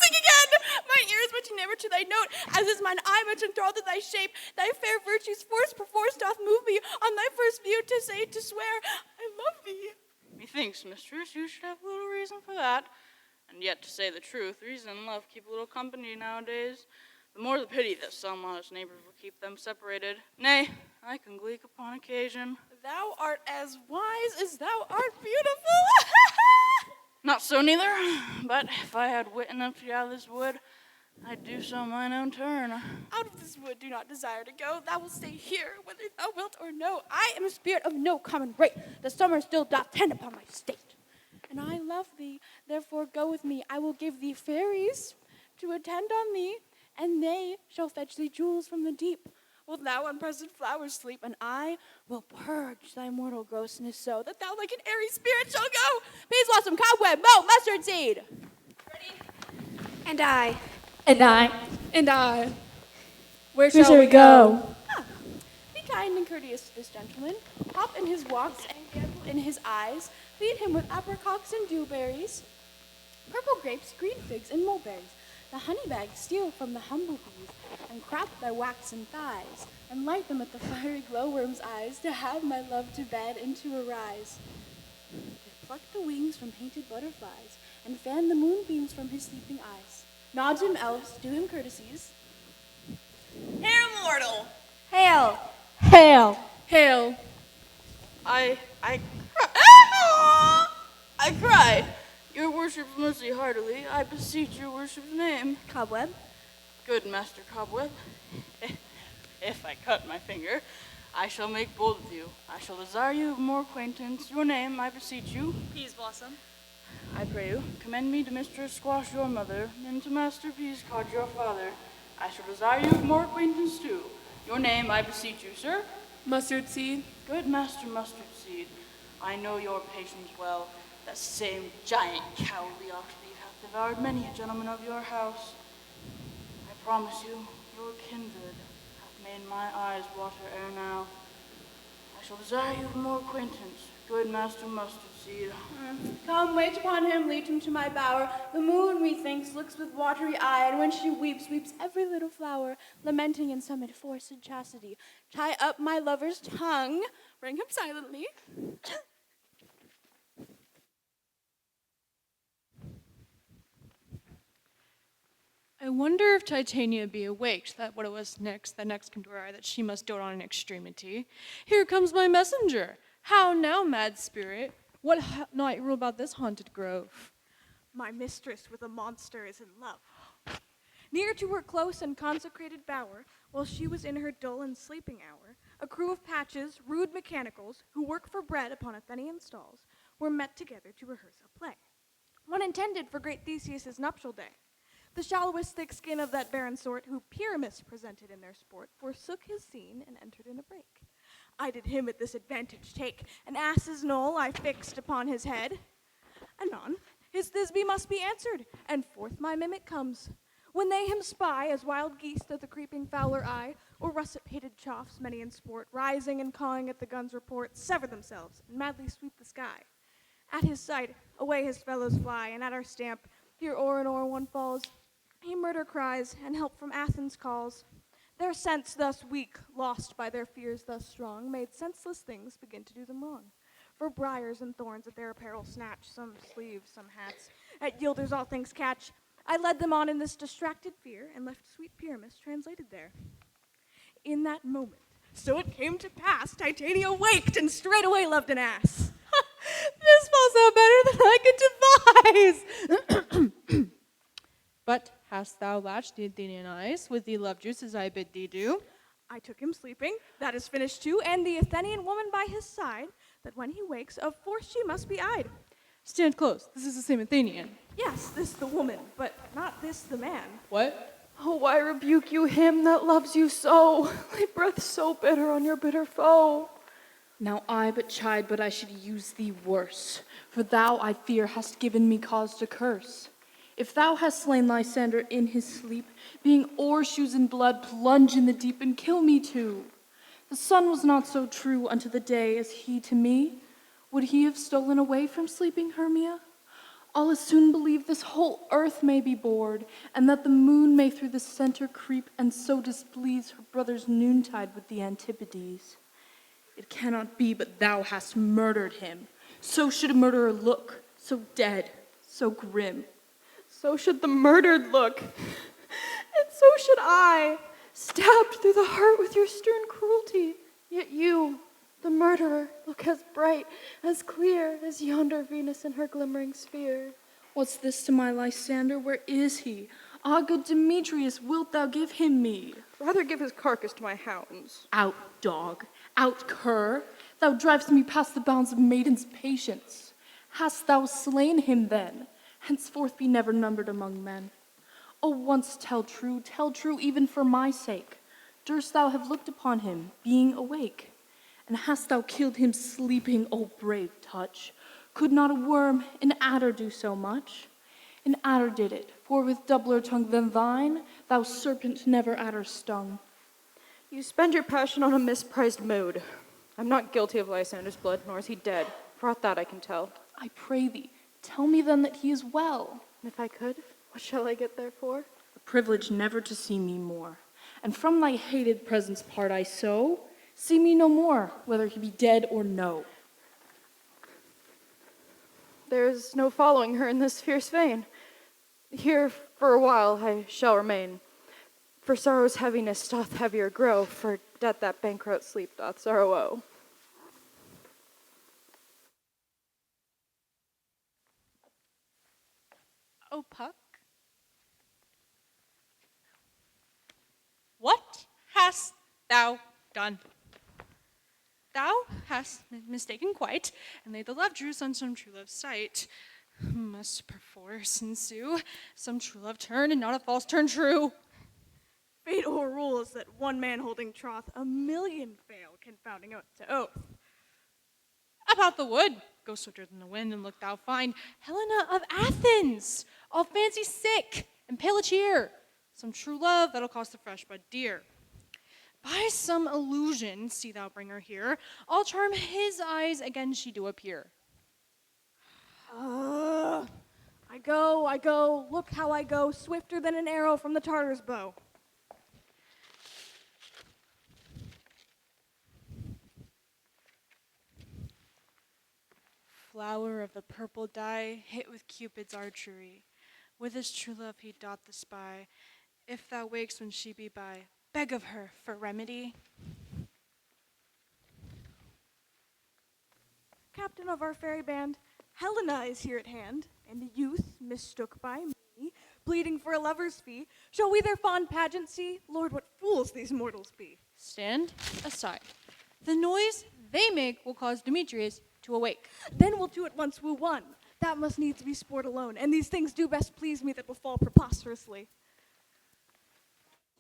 sing again! Mine ear is much nearer to thy note, as is mine eye much enthralled in thy shape. Thy fair virtues force perforce doth move me on thy first view to say, to swear, I love thee. Methinks, mistress, you should have little reason for that. And yet, to say the truth, reason and love keep a little company nowadays. The more the pity that some modest neighbors will keep them separated. Nay, I can gleek upon occasion. Thou art as wise as thou art beautiful. Not so neither, but if I had wit enough to get out of this wood, I'd do so mine own turn. Out of this wood do not desire to go. Thou wilt stay here, whether thou wilt or no. I am a spirit of no common rate. The summer still doth tend upon my state. And I love thee, therefore go with me. I will give thee fairies to attend on thee, and they shall fetch thee jewels from the deep. Wilt thou on present flowers sleep, and I will purge thy mortal grossness so that thou like an airy spirit shall go. Peas blossom, cobweb, mow, mustard seed. And I. And I. And I. Where shall we go? Be kind and courteous to this gentleman. Hop in his walks and gamble in his eyes. Feed him with apricots and dewberries, purple grapes, green figs, and mulberries. The honey bag steal from the humble bees, and crop thy waxen thighs, and light them at the fiery glowworm's eyes, to have my love to bed and to arise. To pluck the wings from painted butterflies, and fan the moonbeams from his sleeping eyes. Nod to him, elves, do him courtesies. Hail, mortal! Hail! Hail! Hail! I cry. Your worship's mercy heartily, I beseech your worship's name. Cobweb. Good Master Cobweb, if I cut my finger, I shall make bold with you. I shall desire you of more acquaintance. Your name, I beseech you. Peas blossom. I pray you, commend me to Mistress Squash, your mother, and to Master Peascod, your father. I shall desire you of more acquaintance too. Your name, I beseech you, sir. Mustard seed. Good Master Mustard Seed, I know your patience well. That same giant cowardly ox-thief hath devoured many a gentleman of your house. I promise you, your kindred hath made my eyes water ere now. I shall desire you more acquaintance, good Master Mustard Seed. Come, wait upon him, lead him to my bower. The moon, methinks, looks with watery eye, and when she weeps, weeps every little flower, lamenting in some enforced chastity. Tie up my lover's tongue, bring him silently. I wonder if Titania be awaked, that what it was next, that next came to her eye, that she must dote on an extremity. Here comes my messenger. How now, mad spirit? What night rule about this haunted grove? My mistress with a monster is in love. Near to her close and consecrated bower, while she was in her dull and sleeping hour, a crew of patches, rude mechanicals, who work for bread upon Athenian stalls, were met together to rehearse a play, one intended for great Theseus' nuptial day. The shallowest thick skin of that barren sort, who Pyramus presented in their sport, forsook his scene and entered in a break. I did him at this advantage take, an ass's knoll I fixed upon his head. Anon, his Thisbe must be answered, and forth my mimic comes. When they him spy, as wild geese doth the creeping fowler eye, or russet-pated choughs, many in sport, rising and cawing at the gun's report, sever themselves, and madly sweep the sky. At his sight, away his fellows fly, and at our stamp, here o'er and o'er one falls. He murder cries, and help from Athens calls. Their sense thus weak, lost by their fears thus strong, made senseless things begin to do them wrong. For briars and thorns at their apparel snatch, some sleeves, some hats, at yielders all things catch. I led them on in this distracted fear, and left sweet Pyramus translated there. In that moment, so it came to pass, Titania waked, and straightway loved an ass. This falls out better than I could devise. But hast thou latched the Athenian eyes with the love juice as I bid thee do? I took him sleeping, that is finished too, and the Athenian woman by his side, that when he wakes, of force she must be eyed. Stand close, this is the same Athenian. Yes, this the woman, but not this the man. What? Oh, why rebuke you him that loves you so? Lay breath so bitter on your bitter foe. Now I but chide, but I should use thee worse. For thou, I fear, hast given me cause to curse. If thou hast slain Lysander in his sleep, being o'ershoes in blood, plunge in the deep and kill me too. The sun was not so true unto the day as he to me. Would he have stolen away from sleeping Hermia? I'll as soon believe this whole earth may be bored, and that the moon may through the center creep, and so displease her brother's noontide with the Antipodes. It cannot be but thou hast murdered him. So should a murderer look, so dead, so grim. So should the murdered look, and so should I, stabbed through the heart with your stern cruelty. Yet you, the murderer, look as bright, as clear as yonder Venus in her glimmering sphere. What's this to my Lysander? Where is he? Ah, good Demetrius, wilt thou give him me? Rather give his carcass to my hounds. Out, dog, out, cur. Thou drivest me past the bounds of maiden's patience. Hast thou slain him then? Henceforth be never numbered among men. Oh, once tell true even for my sake. Durst thou have looked upon him, being awake? And hast thou killed him sleeping, O brave touch? Could not a worm, an adder, do so much? An adder did it, for with doubler tongue than thine, thou serpent never adder stung. You spend your passion on a misprized mood. I'm not guilty of Lysander's blood, nor is he dead. For aught that I can tell. I pray thee, tell me then that he is well. And if I could, what shall I get therefore? The privilege never to see me more. And from thy hated presence part I so, see me no more, whether he be dead or no. There is no following her in this fierce vein. Here for a while I shall remain. For sorrow's heaviness doth heavier grow, for death that bankrupt sleep doth sorrow woe. Oh, Puck? What hast thou done? Thou hast mistaken quite, and laid the love juice on some true love's sight. Must perforce ensue some true love turn, and not a false turn true. Fate o'errules that one man holding troth, a million fail, confounding oath to oath. About the wood, go swifter than the wind, and look thou find Helena of Athens, all fancy sick, and pale of cheer. Some true love that'll cost the fresh bud dear. By some illusion, see thou bring her here, I'll charm his eyes again she do appear. I go, look how I go, swifter than an arrow from the Tartar's bow. Flower of the purple dye, hit with Cupid's archery. With his true love he doth the spy. If thou wakes when she be by, beg of her for remedy. Captain of our fairy band, Helena is here at hand, and a youth mistook by me, pleading for a lover's fee. Shall we their fond pageant see? Lord, what fools these mortals be. Stand aside. The noise they make will cause Demetrius to awake. Then we'll two at once woo one. That must needs be sport alone, and these things do best please me that will fall preposterously.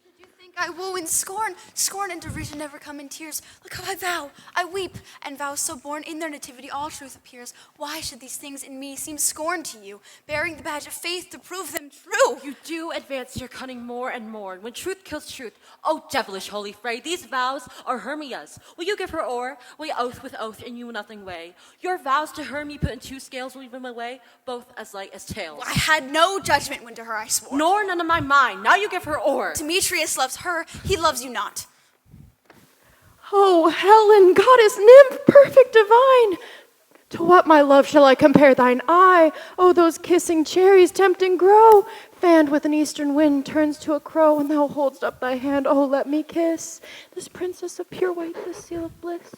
Should you think I woo in scorn. Scorn and derision never come in tears. Look how I vow, I weep, and vows so born in their nativity all truth appears. Why should these things in me seem scorn to you, bearing the badge of faith to prove them true? You do advance your cunning more and more. When truth kills truth, oh devilish holy fray, these vows are Hermia's. Will you give her o'er? Weigh oath with oath, and you will nothing weigh. Your vows to Hermia put in two scales will leave them away, both as light as tails. I had no judgment when to her I swore. Nor none of my mind. Now you give her o'er. Demetrius loves her, he loves you not. Oh, Helen, goddess, nymph, perfect divine! To what, my love, shall I compare thine eye? Oh, those kissing cherries tempting grow, fanned with an eastern wind turns to a crow, and thou holdst up thy hand, oh, let me kiss this princess of pure white, this seal of bliss.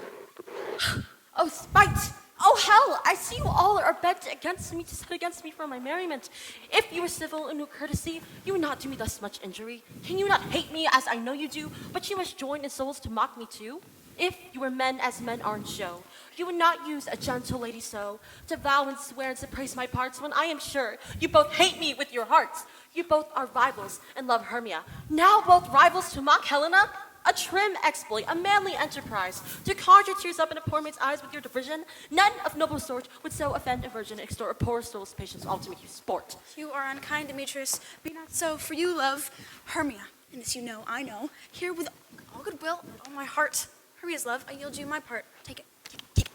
Oh, spite! Oh, hell! I see you all are bent against me to set against me for my merriment. If you were civil and knew courtesy, you would not do me thus much injury. Can you not hate me as I know you do, but you must join in souls to mock me too? If you were men as men are in show, you would not use a gentle lady so to vow and swear and to praise my parts when I am sure you both hate me with your hearts. You both are rivals and love Hermia. Now both rivals to mock Helena? A trim exploit, a manly enterprise, to conjure tears up in a poor maid's eyes with your derision. None of noble sort would so offend a virgin, extort a poor soul's patience, all to make you sport. You are unkind, Demetrius. Be not so, for you love Hermia. And this you know, I know. Here with all goodwill and all my heart. Hermia's love, I yield you my part. Take it.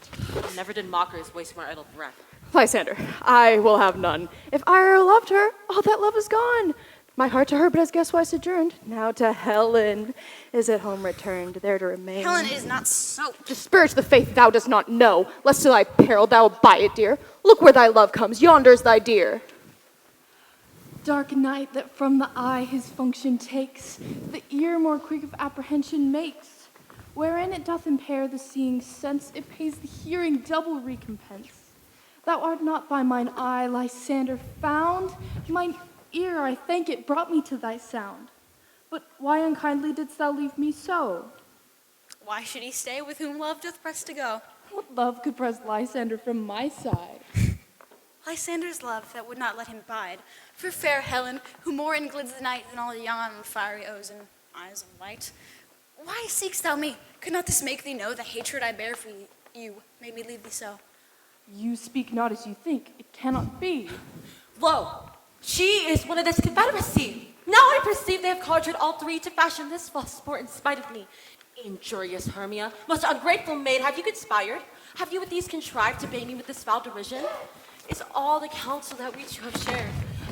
Never did mockers waste my idle breath. Lysander, I will have none. If I e'er loved her, all that love is gone. My heart to her but has guess why sojourned. Now to Helen is at home returned, there to remain. Helen is not so. Disparage the faith thou dost not know, lest to thy peril thou buy it dear. Look where thy love comes, yonder's thy dear. Dark night that from the eye his function takes, the ear more quick of apprehension makes. Wherein it doth impair the seeing sense, it pays the hearing double recompense. Thou art not by mine eye, Lysander, found. Mine ear, I thank it, brought me to thy sound. But why unkindly didst thou leave me so? Why should he stay with whom love doth press to go? What love could press Lysander from my side? Lysander's love that would not let him bide. For fair Helen, who more inglids the night than all yon fiery O's and eyes of light. Why seekst thou me? Could not this make thee know the hatred I bear for you made me leave thee so? You speak not as you think. It cannot be. Lo, she is one of this confederacy. Now I perceive they have conjured all three to fashion this false sport in spite of me. Injurious Hermia, most ungrateful maid, have you conspired? Have you with these contrived to bait me with this foul derision? Is all the counsel that we two have shared,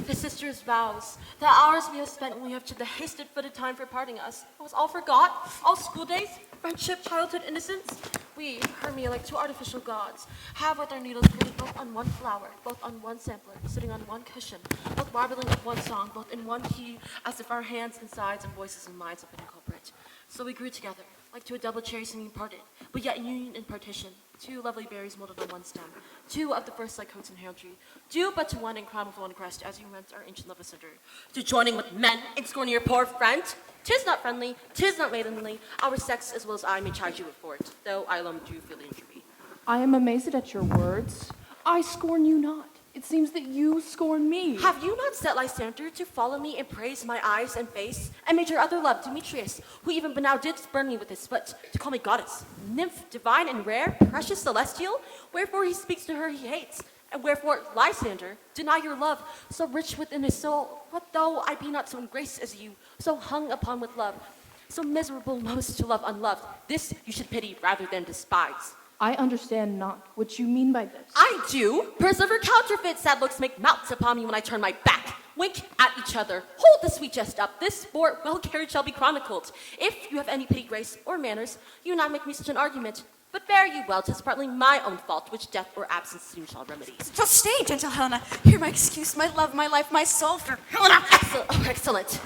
the sisters' vows, the hours we have spent when we have took the hasted-footed time for parting us, was all forgot? All school days, friendship, childhood, innocence? We, Hermia, like two artificial gods, have with our needles printed both on one flower, both on one sampler, sitting on one cushion, both warbling of one song, both in one key, as if our hands and sides and voices and minds have been a culprit. So we grew together, like two double cherries singing parted, but yet in union and partition. Two lovely berries molded on one stem, two of the first like coats and heraldry, due but to one and crowned with one crest, as you rent our ancient love asunder. To joining with men in scorning your poor friend? 'Tis not friendly, 'tis not maidenly, our sex as well as I may charge you with for it, though I alone do feel the injury. I am amazed at your words. I scorn you not. It seems that you scorn me. Have you not set Lysander to follow me and praise my eyes and face, and made your other love, Demetrius, who even but now did spurn me with his foot, to call me goddess, nymph, divine and rare, precious, celestial? Wherefore he speaks to her he hates, and wherefore, Lysander, deny your love, so rich within his soul. What though I be not so in grace as you, so hung upon with love, so miserable most to love unloved? This you should pity rather than despise. I understand not what you mean by this. I do. Preserve counterfeit sad looks make mouths upon me when I turn my back. Wink at each other. Hold the sweet jest up. This sport well carried shall be chronicled. If you have any pity, grace, or manners, you not make me such an argument. But bear you well, 'tis partly my own fault, which death or absence soon shall remedy. So stay, gentle Helena. Hear my excuse, my love, my life, my soul for Helena. Excellent. Oh, excellent.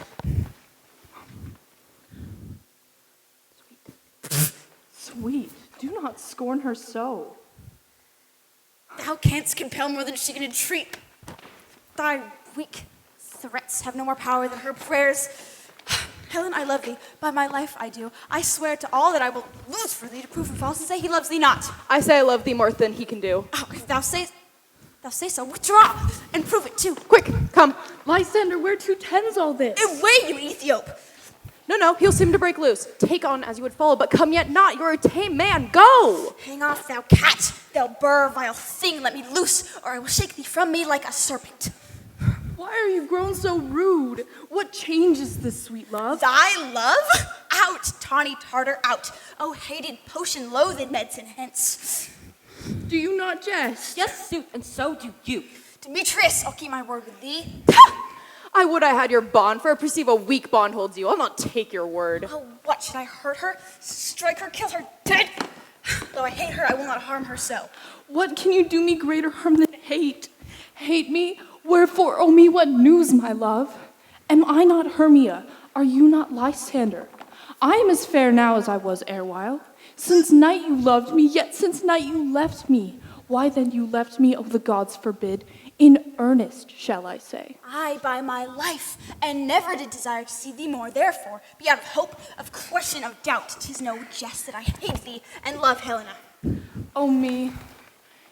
Sweet, do not scorn her so. Thou canst compel more than she can entreat. Thy weak threats have no more power than her prayers. Helen, I love thee. By my life I do. I swear to all that I will lose for thee to prove him false and say he loves thee not. I say I love thee more than he can do. Oh, if thou say so, withdraw and prove it too. Quick, come. Lysander, where 2 tens all this? Away, you Ethiop. No, he'll seem to break loose. Take on as you would follow, but come yet not. You're a tame man. Go! Hang off, thou cat, thou burr, vile thing, let me loose, or I will shake thee from me like a serpent. Why are you grown so rude? What changes this, sweet love? Thy love? Out, tawny Tartar, out. Oh, hated potion, loathed medicine, hence. Do you not jest? Yes, sooth, and so do you. Demetrius, I'll keep my word with thee. I would I had your bond, for I perceive a weak bond holds you. I'll not take your word. Oh, what, should I hurt her? Strike her, kill her, dead? Though I hate her, I will not harm her so. What can you do me greater harm than hate? Hate me? Wherefore, oh me, what news, my love? Am I not Hermia? Are you not Lysander? I am as fair now as I was erewhile. Since night you loved me, yet since night you left me. Why then you left me, oh the gods forbid, in earnest, shall I say. I, by my life, and never did desire to see thee more. Therefore, be out of hope, of question, of doubt. 'Tis no jest that I hate thee and love Helena. Oh me,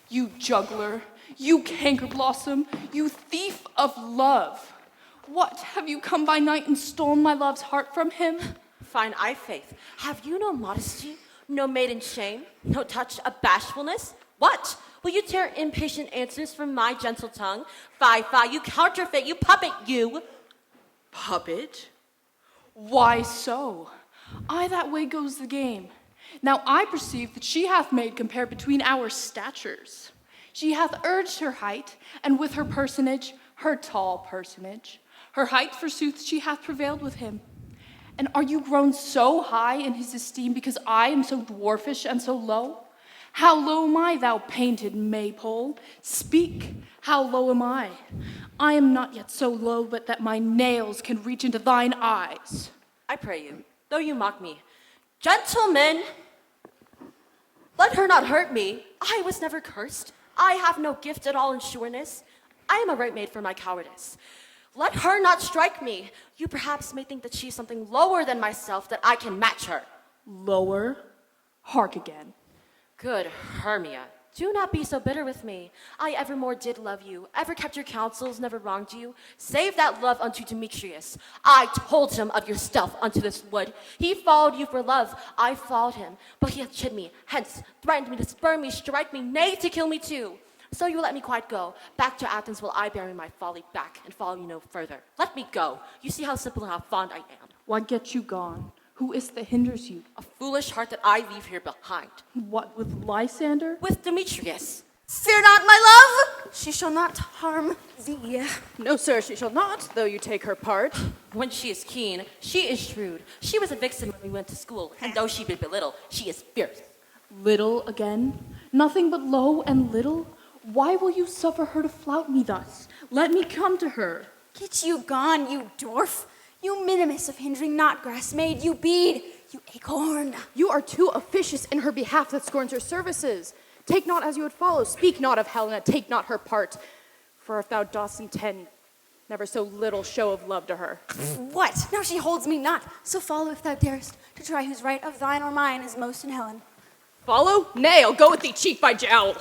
you juggler, you canker blossom, you thief of love. What, have you come by night and stolen my love's heart from him? Fine eye, Faith. Have you no modesty, no maiden shame, no touch of bashfulness? What? Will you tear impatient answers from my gentle tongue? Fie, you counterfeit, you puppet, you! Puppet? Why so? I that way goes the game. Now I perceive that she hath made compare between our statures. She hath urged her height, and with her personage, her tall personage. Her height, forsooth, she hath prevailed with him. And are you grown so high in his esteem because I am so dwarfish and so low? How low am I, thou painted maypole? Speak, how low am I? I am not yet so low but that my nails can reach into thine eyes. I pray you, though you mock me, gentlemen, let her not hurt me. I was never cursed. I have no gift at all in sureness. I am a right maid for my cowardice. Let her not strike me. You perhaps may think that she is something lower than myself, that I can match her. Lower? Hark again. Good Hermia, do not be so bitter with me. I evermore did love you, ever kept your counsels, never wronged you. Save that love unto Demetrius. I told him of your stealth unto this wood. He followed you for love, I followed him. But he hath chid me, hence threatened me to spurn me, strike me, nay, to kill me too. So you let me quite go. Back to Athens will I bury my folly back and follow you no further. Let me go. You see how simple and how fond I am. Why get you gone? Who is that hinders you? A foolish heart that I leave here behind. What, with Lysander? With Demetrius. Fear not, my love. She shall not harm thee. No, sir, she shall not, though you take her part. When she is keen, she is shrewd. She was a vixen when we went to school, and though she be belittled, she is fierce. Little again? Nothing but low and little? Why will you suffer her to flout me thus? Let me come to her. Get you gone, you dwarf. You minimus of hindering not grass maid, you bead, you acorn. You are too officious in her behalf that scorns her services. Take not as you would follow, speak not of Helena, take not her part. For if thou dost intend, never so little show of love to her. What? Now she holds me not, so follow if thou darest, to try whose right of thine or mine is most in Helen. Follow? Nay, I'll go with thee cheek by jowl.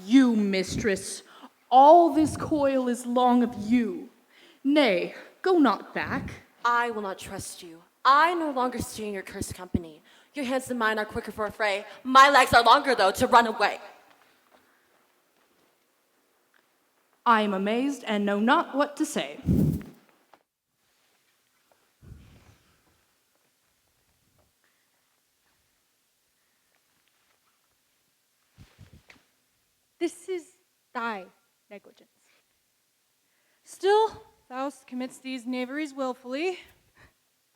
You, mistress, all this coil is long of you. Nay, go not back. I will not trust you. I no longer steer in your cursed company. Your hands and mine are quicker for a fray. My legs are longer, though, to run away. I am amazed and know not what to say. This is thy negligence. Still, thou commits these knaveries willfully.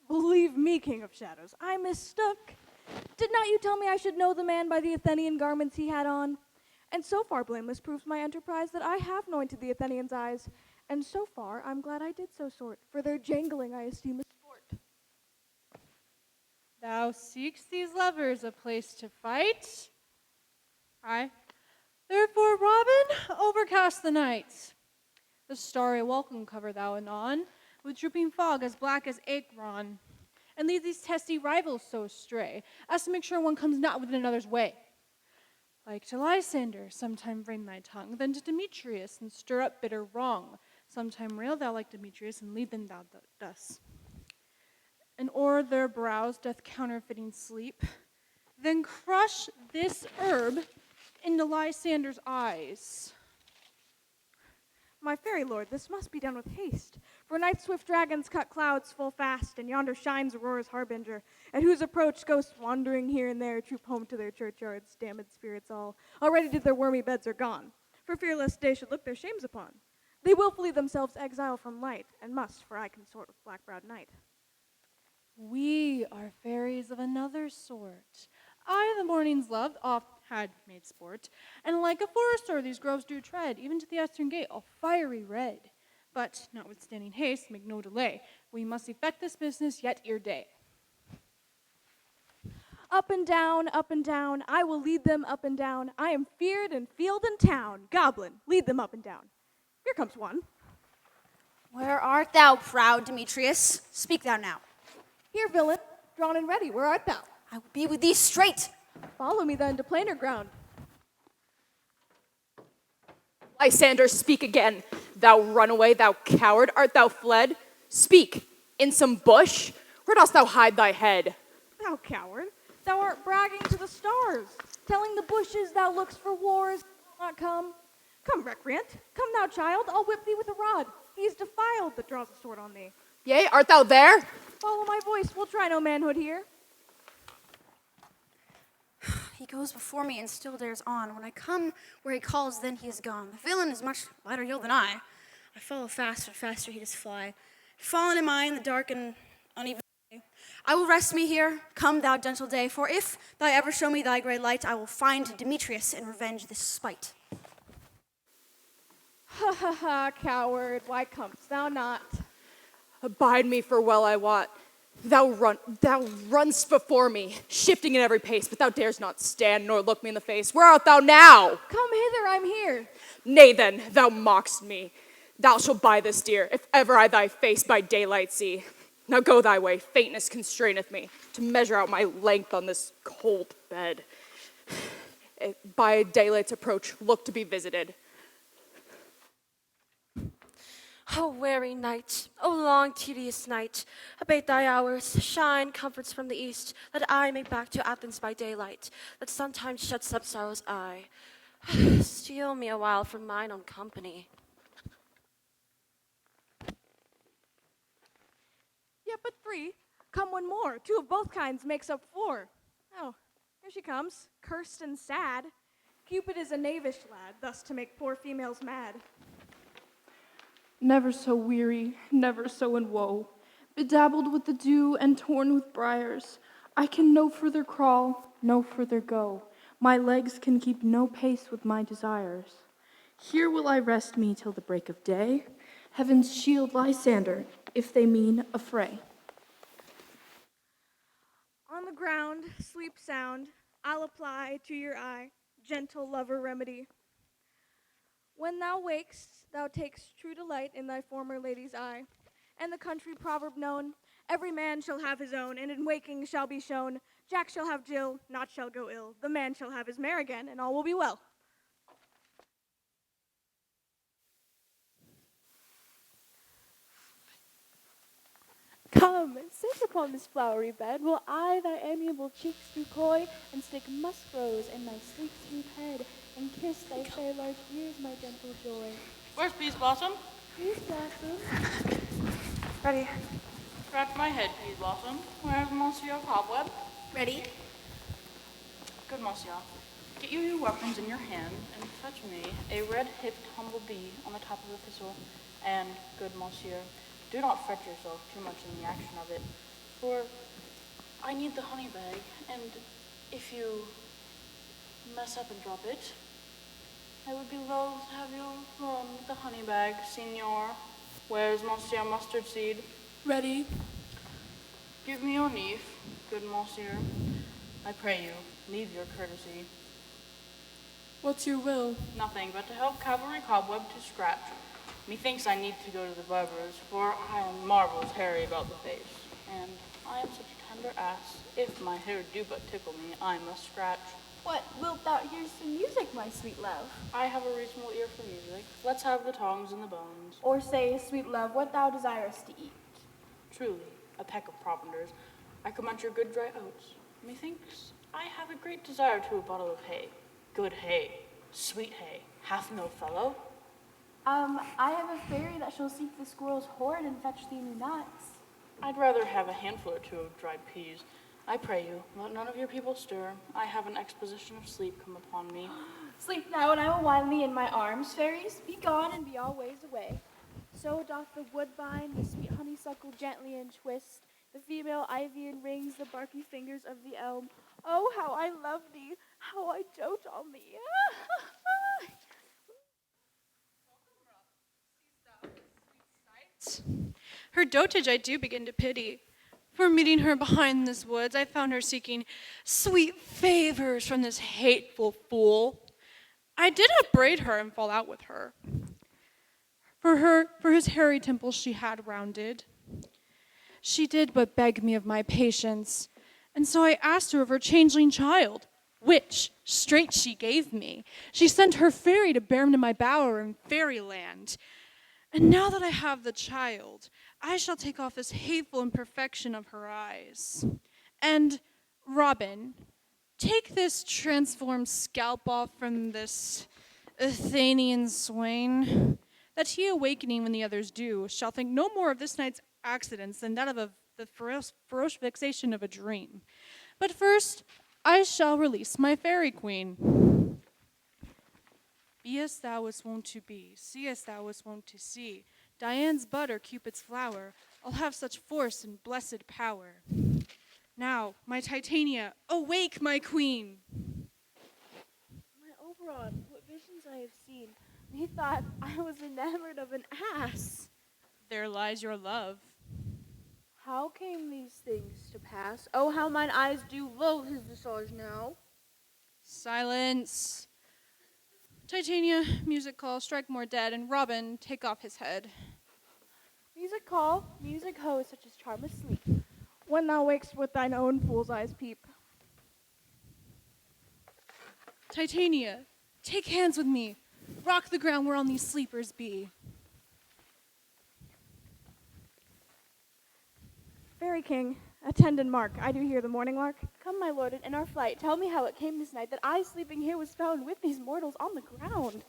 Believe me, King of Shadows, I mistook. Did not you tell me I should know the man by the Athenian garments he had on? And so far blameless proves my enterprise that I have anointed the Athenians' eyes. And so far I'm glad I did so sort, for their jangling I esteem a sport. Thou seeks these lovers a place to fight. Aye. Therefore, Robin, overcast the nights. The starry welcome cover thou anon, with drooping fog as black as Akron, and lead these testy rivals so astray, as to make sure one comes not within another's way. Like to Lysander, sometime rein thy tongue, then to Demetrius, and stir up bitter wrong. Sometime rail thou like Demetrius, and lead them thou thus. and o'er their brows doth counterfeiting sleep. Then crush this herb into Lysander's eyes. My fairy lord, this must be done with haste. For night's swift dragons cut clouds full fast, and yonder shines Aurora's harbinger, at whose approach ghosts wandering here and there troop home to their churchyards, damned spirits all. Already did their wormy beds are gone, for fear lest day should look their shames upon. They wilfully themselves exile from light, and must, for I consort with black-browed night. We are fairies of another sort. I, the morning's love, oft had made sport, and like a forester these groves do tread, even to the eastern gate, all fiery red. But, notwithstanding haste, make no delay. We must effect this business yet ere day. Up and down, I will lead them up and down. I am feared in field and town. Goblin, lead them up and down. Here comes one. Where art thou, proud Demetrius? Speak thou now. Here, villain, drawn and ready, where art thou? I will be with thee straight. Follow me then to plainer ground. Lysander, speak again. Thou runaway, thou coward, art thou fled? Speak, in some bush? Where dost thou hide thy head? Thou coward, thou art bragging to the stars, telling the bushes thou look'st for wars will not come. Come, recreant, come thou, child, I'll whip thee with a rod. He's defiled that draws a sword on thee. Yea, art thou there? Follow my voice, we'll try no manhood here. He goes before me and still dares on. When I come where he calls, then he is gone. The villain is much lighter heeled than I. I follow fast, but faster he does fly. Fallen am I in the dark and uneven way. I will rest me here, come thou gentle day, for if thou ever show me thy grey light, I will find Demetrius and revenge this spite. Ha ha ha, coward, why comest thou not? Abide me, for well I wot. Thou runst before me, shifting in every pace, but thou darest not stand nor look me in the face. Where art thou now? Come hither, I'm here. Nay then, thou mockst me. Thou shalt buy this dear, if ever I thy face by daylight see. Now go thy way, faintness constraineth me to measure out my length on this cold bed. By daylight's approach, look to be visited. O weary night, O long tedious night, abate thy hours, shine comforts from the east, that I may back to Athens by daylight, that sometimes shuts up sorrow's eye. Steal me a while from mine own company. Yet but three, come one more, two of both kinds makes up four. Oh, here she comes, cursed and sad. Cupid is a knavish lad, thus to make poor females mad. Never so weary, never so in woe, bedabbled with the dew and torn with briars, I can no further crawl, no further go. My legs can keep no pace with my desires. Here will I rest me till the break of day. Heaven's shield Lysander, if they mean a fray. On the ground, sleep sound, I'll apply to your eye, gentle lover remedy. When thou wakest, thou takest true delight in thy former lady's eye. And the country proverb known, every man shall have his own, and in waking shall be shown, Jack shall have Jill, naught shall go ill. The man shall have his mare again, and all will be well. Come, sit upon this flowery bed, while I thy amiable cheeks do coy, and stick musk rose in thy sleek sweet head, and kiss thy fair large ears, my gentle joy. Where's Peas Blossom? Peas Blossom. Ready. Scratch my head, Peas Blossom. Where's Monsieur Cobweb? Ready? Good Monsieur. Get you your weapons in your hand, and fetch me a red-hipped humble bee on the top of the thistle. And, good Monsieur, do not fret yourself too much in the action of it, for I need the honey bag, and if you mess up and drop it, I would be loath to have you run with the honey bag, Signor. Where's Monsieur Mustard Seed? Ready? Give me your leaf, good Monsieur. I pray you, leave your courtesy. What's your will? Nothing but to help Cavalry Cobweb to scratch. Methinks I need to go to the barber's, for I am marvelous hairy about the face, and I am such a tender ass. If my hair do but tickle me, I must scratch. What, wilt thou hear some music, my sweet love? I have a reasonable ear for music. Let's have the tongs and the bones. Or say, sweet love, what thou desirest to eat. Truly, a peck of provenders, I commend your good dry oats. Methinks I have a great desire to a bottle of hay. Good hay, sweet hay, hath no fellow. I have a fairy that shall seek the squirrel's hoard and fetch thee new nuts. I'd rather have a handful or two of dried peas. I pray you, let none of your people stir. I have an exposition of sleep come upon me. Sleep now, and I will wind thee in my arms. Fairies, be gone and be all ways away. So doth the woodbine, the sweet honeysuckle gently entwist, the female ivy enrings the barky fingers of the elm. Oh, how I love thee, how I dote on thee. Her dotage I do begin to pity. For meeting her behind this woods, I found her seeking sweet favors from this hateful fool. I did upbraid her and fall out with her. For his hairy temples she had rounded. She did but beg me of my patience, and so I asked her of her changeling child, which straight she gave me. She sent her fairy to bear him to my bower in fairyland. And now that I have the child, I shall take off this hateful imperfection of her eyes. And, Robin, take this transformed scalp off from this Athenian swain, that he awakening when the others do, shall think no more of this night's accidents than that of the ferocious vexation of a dream. But first, I shall release my fairy queen. Be as thou wast wont to be, see as thou wast wont to see. Diane's bud or Cupid's flower, I'll have such force and blessed power. Now, my Titania, awake, my queen! My Oberon, what visions I have seen. Methought I was enamored of an ass. There lies your love. How came these things to pass? Oh, how mine eyes do loathe his visage now. Silence. Titania, music call, strike more dead, and Robin, take off his head. Music call, music ho, such as charm asleep. When thou wakest with thine own fool's eyes peep. Titania, take hands with me. Rock the ground whereon these sleepers be. Fairy King, attend and mark. I do hear the morning lark. Come, my lord, and in our flight, tell me how it came this night that I, sleeping here, was found with these mortals on the ground.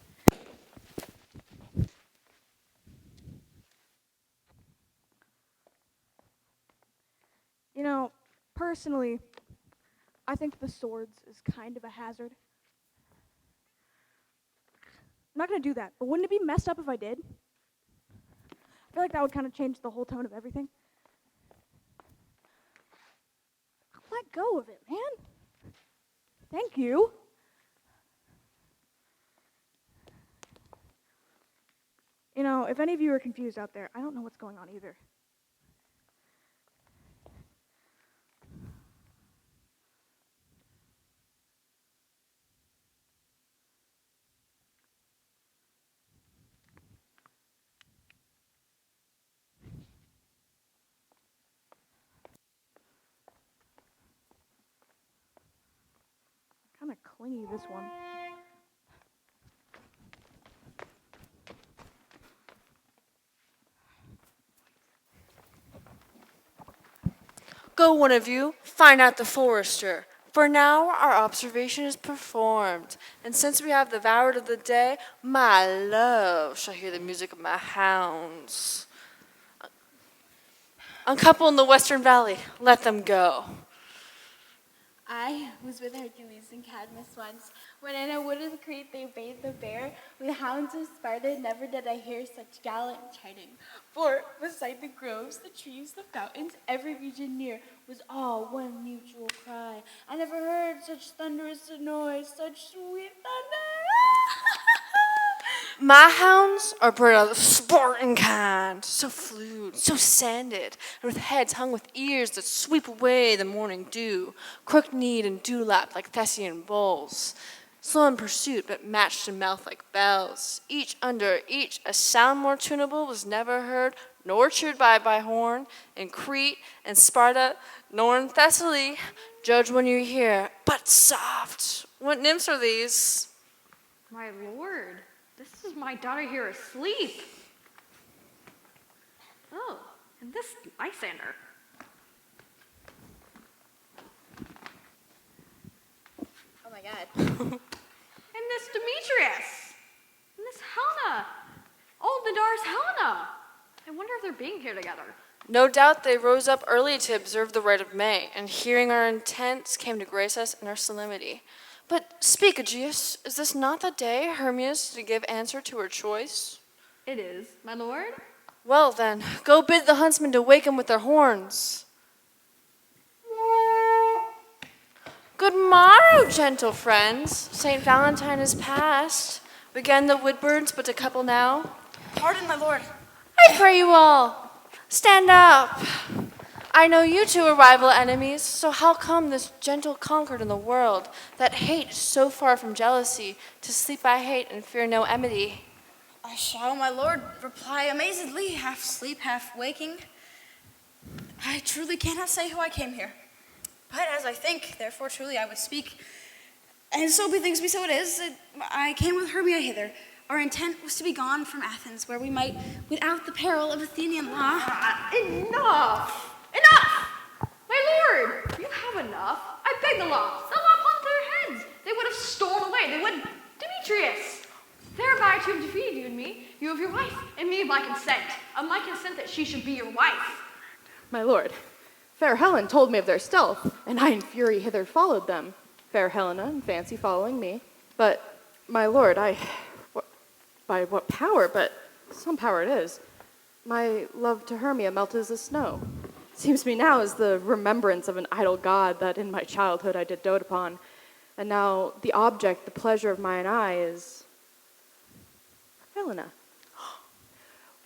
You know, personally, I think the swords is kind of a hazard. I'm not going to do that, but wouldn't it be messed up if I did? I feel like that would kind of change the whole tone of everything. Let go of it, man. Thank you. You know, if any of you are confused out there, I don't know what's going on either. Kind of clingy, this one. Go, one of you, find out the forester. For now our observation is performed, and since we have the voward of the day, my love shall hear the music of my hounds. Uncouple in the western valley, let them go. I was with Hercules and Cadmus once, when in a wood of Crete they bathed the bear. With hounds of Sparta never did I hear such gallant chiding. For beside the groves, the trees, the fountains, every region near, was all one mutual cry. I never heard such thunderous noise, such sweet thunder. My hounds are bred of the Spartan kind, so flued, so sanded, and with heads hung with ears that sweep away the morning dew, crook-kneed and dew-lapped like Thessian bulls, slow in pursuit but matched in mouth like bells. Each under each a sound more tunable was never heard, nor cheered by horn, in Crete and Sparta, nor in Thessaly. Judge when you hear, but soft. What nymphs are these? My lord, this is my daughter here asleep. Oh, and this Lysander. my god. And this Demetrius. And this Helena. Oh, Nadar's Helena. I wonder if they're being here together. No doubt they rose up early to observe the rite of May, and hearing our intents came to grace us in our solemnity. But speak, Aegeus, is this not the day Hermias to give answer to her choice? It is, my lord. Well then, go bid the huntsmen to waken with their horns. Good morrow, gentle friends. St. Valentine is past. Began the woodbirds but a couple now? Pardon, my lord. I pray you all, stand up. I know you two are rival enemies, so how come this gentle concord in the world, that hate so far from jealousy, to sleep by hate and fear no enmity? I shall, my lord, reply amazedly, half sleep, half waking. I truly cannot say who I came here. But as I think, therefore truly I would speak. And so bethinks me so it is, that I came with Hermia hither. Our intent was to be gone from Athens, where we might, without the peril of Athenian law. Enough! Enough! My lord, you have enough. I beg the law upon their heads. They would have stolen away. They would, Demetrius. Thereby to have defeated you and me, you have your wife, and me of my consent that she should be your wife. My lord, fair Helen told me of their stealth, and I in fury hither followed them. Fair Helena in fancy following me. But, my lord, by what power, but some power it is, my love to Hermia melted as the snow. Seems to me now as the remembrance of an idle god that in my childhood I did dote upon, and now the object, the pleasure of mine eye is Helena.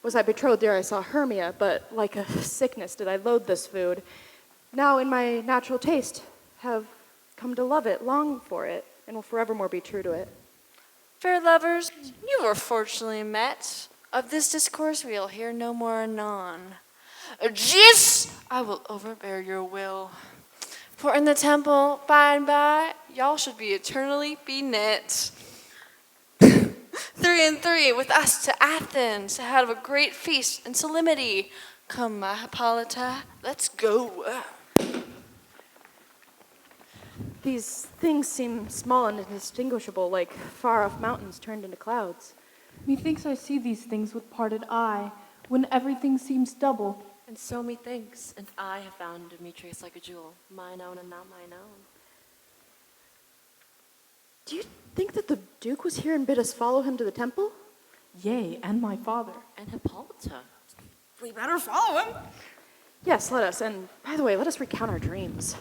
Was I betrothed ere I saw Hermia, but like a sickness did I loathe this food. Now in my natural taste have come to love it, long for it, and will forevermore be true to it. Fair lovers, you were fortunately met. Of this discourse we'll hear no more anon. Aegeus, I will overbear your will. For in the temple, by and by, y'all should be eternally be knit. 3 and 3 with us to Athens to have a great feast and solemnity. Come, my Hippolyta, let's go. These things seem small and indistinguishable, like far-off mountains turned into clouds. Methinks I see these things with parted eye, when everything seems double. And so methinks, and I have found Demetrius like a jewel, mine own and not mine own. Do you think that the Duke was here and bid us follow him to the temple? Yea, and my father. And Hippolyta. We better follow him. Yes, let us. And by the way, let us recount our dreams.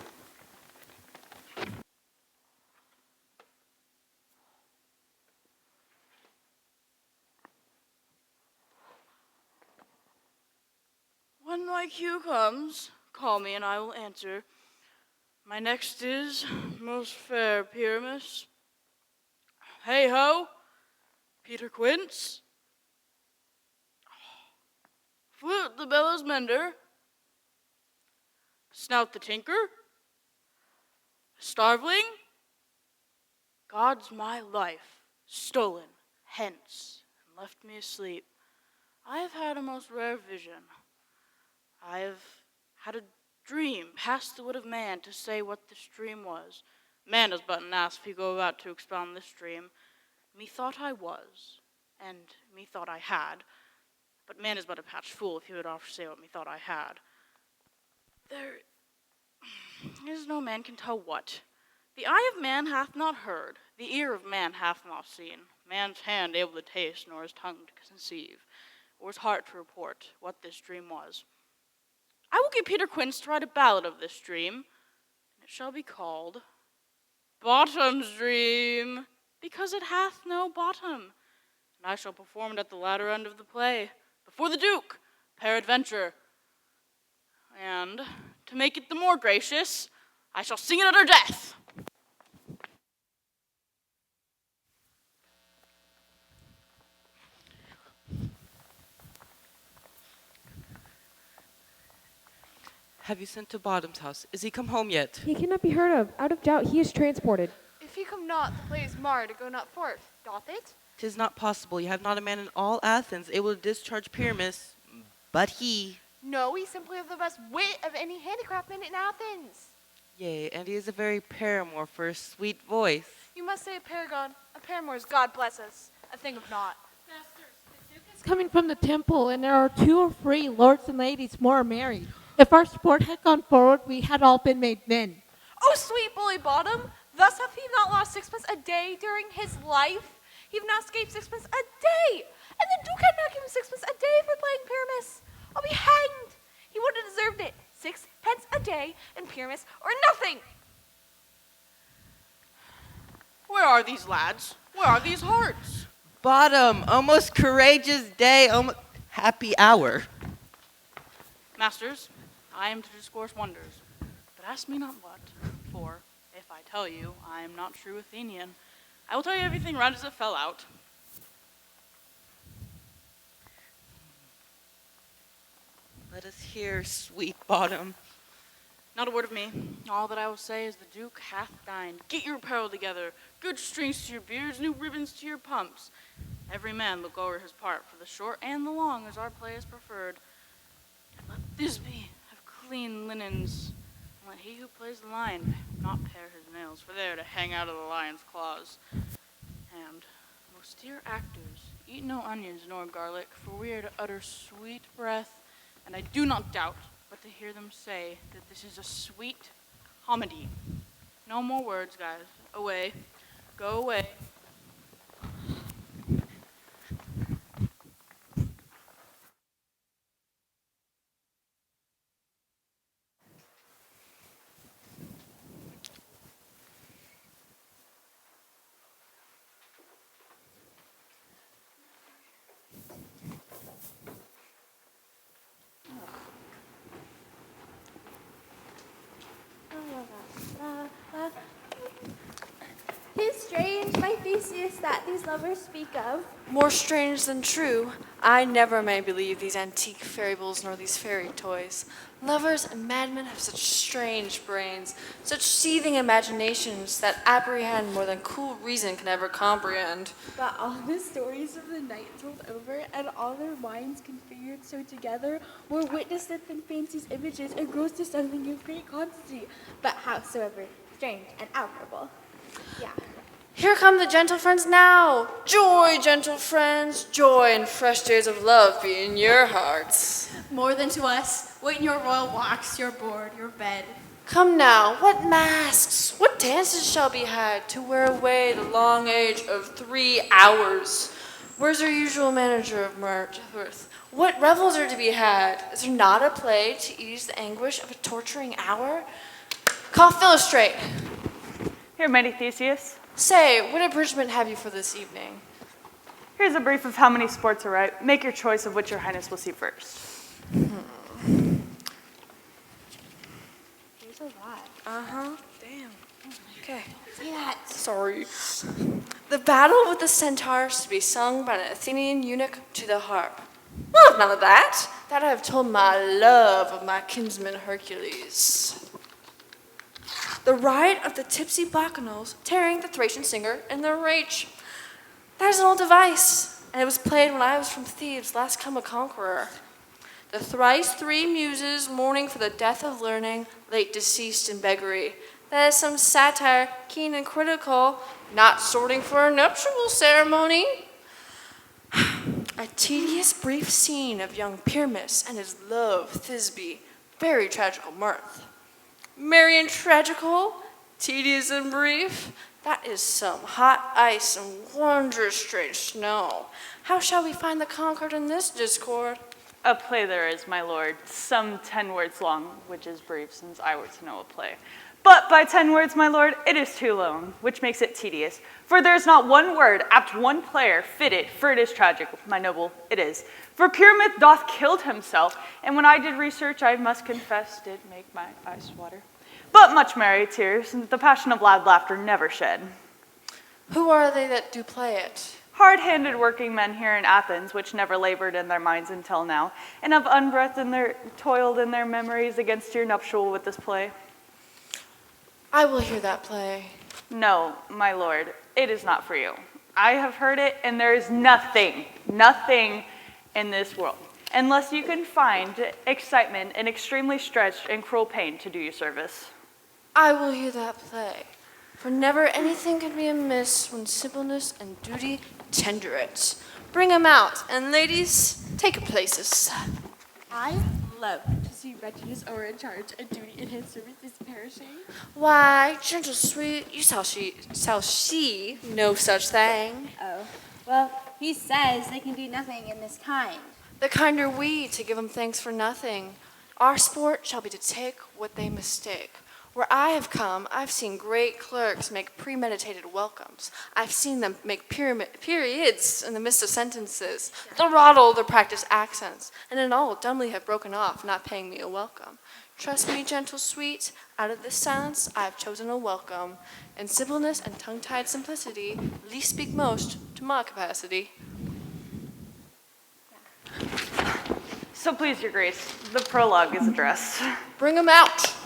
When my cue comes, call me and I will answer. My next is most fair Pyramus. Hey ho, Peter Quince. Flute the bellows mender. Snout the tinker. Starveling. God's my life, stolen hence and left me asleep. I have had a most rare vision. I have had a dream past the wit of man to say what this dream was. Man is but an ass if he go about to expound this dream. Methought I was, and methought I had, but man is but a patched fool if he would offer to say what methought I had. There is no man can tell what. The eye of man hath not heard, the ear of man hath not seen, man's hand able to taste, nor his tongue to conceive, or his heart to report what this dream was. I will get Peter Quince to write a ballad of this dream, and it shall be called Bottom's Dream, because it hath no bottom. And I shall perform it at the latter end of the play, before the Duke, peradventure. And, to make it the more gracious, I shall sing it at her death. Have you sent to Bottom's house? Is he come home yet? He cannot be heard of. Out of doubt, he is transported. If he come not, the play is marred, to go not forth, doth it? 'Tis not possible. You have not a man in all Athens able to discharge Pyramus, but he. No, he's simply of the best wit of any handicraftsman in Athens. Yea, and he is a very paramour for his sweet voice. You must say a paragon, a paramour's God bless us, a thing of naught. It's coming from the temple, and there are 2 or 3 lords and ladies more married. If our sport had gone forward, we had all been made men. Oh, sweet bully bottom, thus hath he not lost 6pence a day during his life. He have not escaped 6pence a day, and the Duke had not given 6pence a day for playing Pyramus. I'll be hanged. He would have deserved it. 6pence a day in Pyramus or nothing. Where are these lads? Where are these hearts? Bottom, almost courageous day, almost happy hour. Masters, I am to discourse wonders, but ask me not what, for if I tell you I am not true Athenian, I will tell you everything right as it fell out. Let us hear, sweet Bottom. Not a word of me. All that I will say is the Duke hath dined. Get your apparel together. Good strings to your beards, new ribbons to your pumps. Every man look over his part, for the short and the long, as our play is preferred. And let Thisbe have clean linens, and let he who plays the lion not pare his nails, for they are to hang out of the lion's claws. And, most dear actors, eat no onions nor garlic, for we are to utter sweet breath, and I do not doubt but to hear them say that this is a sweet homedy. No more words, guys. Away. Go away. Tis strange, my Theseus, that these lovers speak of. More strange than true, I never may believe these antique fables nor these fairy toys. Lovers and madmen have such strange brains, such seething imaginations that apprehend more than cool reason can ever comprehend. But all the stories of the night told over, and all their minds configured so together, more witnesseth than fancy's images, and grows to something of great quantity, but howsoever strange and admirable. Yeah. Here come the gentle friends now. Joy, gentle friends, joy and fresh days of love be in your hearts. More than to us, wait in your royal walks, your board, your bed. Come now, what masks, what dances shall be had to wear away the long age of 3 hours? Where's our usual manager of mirth? What revels are to be had? Is there not a play to ease the anguish of a torturing hour? Call Philostrate. Here, mighty Theseus. Say, what abridgment have you for this evening? Here's a brief of how many sports are right. Make your choice of which your highness will see first. Here's a lot. Uh-huh. Damn. Okay. See that? Sorry. The battle with the centaurs to be sung by an Athenian eunuch to the harp. Well, none of that. That I have told my love of my kinsman Hercules. The ride of the tipsy bacchanals tearing the Thracian singer in their rage. That is an old device, and it was played when I was from Thebes, last come a conqueror. The thrice 3 muses mourning for the death of learning, late deceased in beggary. That is some satire, keen and critical, not sorting for a nuptial ceremony. A tedious brief scene of young Pyramus and his love, Thisbe, very tragical mirth. Merry and tragical, tedious and brief, that is some hot ice and wondrous strange snow. How shall we find the concord in this discord? A play there is, my lord, some 10 words long, which is brief since I were to know a play. But by 10 words, my lord, it is too long, which makes it tedious. For there is not one word apt one player fitted, for it is tragic, my noble, it is. For Pyramus doth killed himself, and when I did research, I must confess, did make my eyes water. But much merry tears, and the passion of loud laughter never shed. Who are they that do play it? Hard-handed working men here in Athens, which never labored in their minds until now, and have toiled in their memories against your nuptial with this play. I will hear that play. No, my lord, it is not for you. I have heard it, and there is nothing in this world, unless you can find excitement and extremely stretched and cruel pain to do you service. I will hear that play. For never anything can be amiss when simpleness and duty tender it. Bring him out, and ladies, take your places. I love to see wretchedness or in charge, and duty in his service is perishing. Why, gentle sweet, you shall she no such thing. Oh, well, he says they can do nothing in this kind. The kinder we to give them thanks for nothing. Our sport shall be to take what they mistake. Where I have come, I've seen great clerks make premeditated welcomes. I've seen them make periods in the midst of sentences, throttle their practiced accents, and in all dumbly have broken off, not paying me a welcome. Trust me, gentle sweet, out of this silence I have chosen a welcome. In simpleness and tongue-tied simplicity, least speak most to my capacity. So please, Your Grace, the prologue is addressed. Bring him out.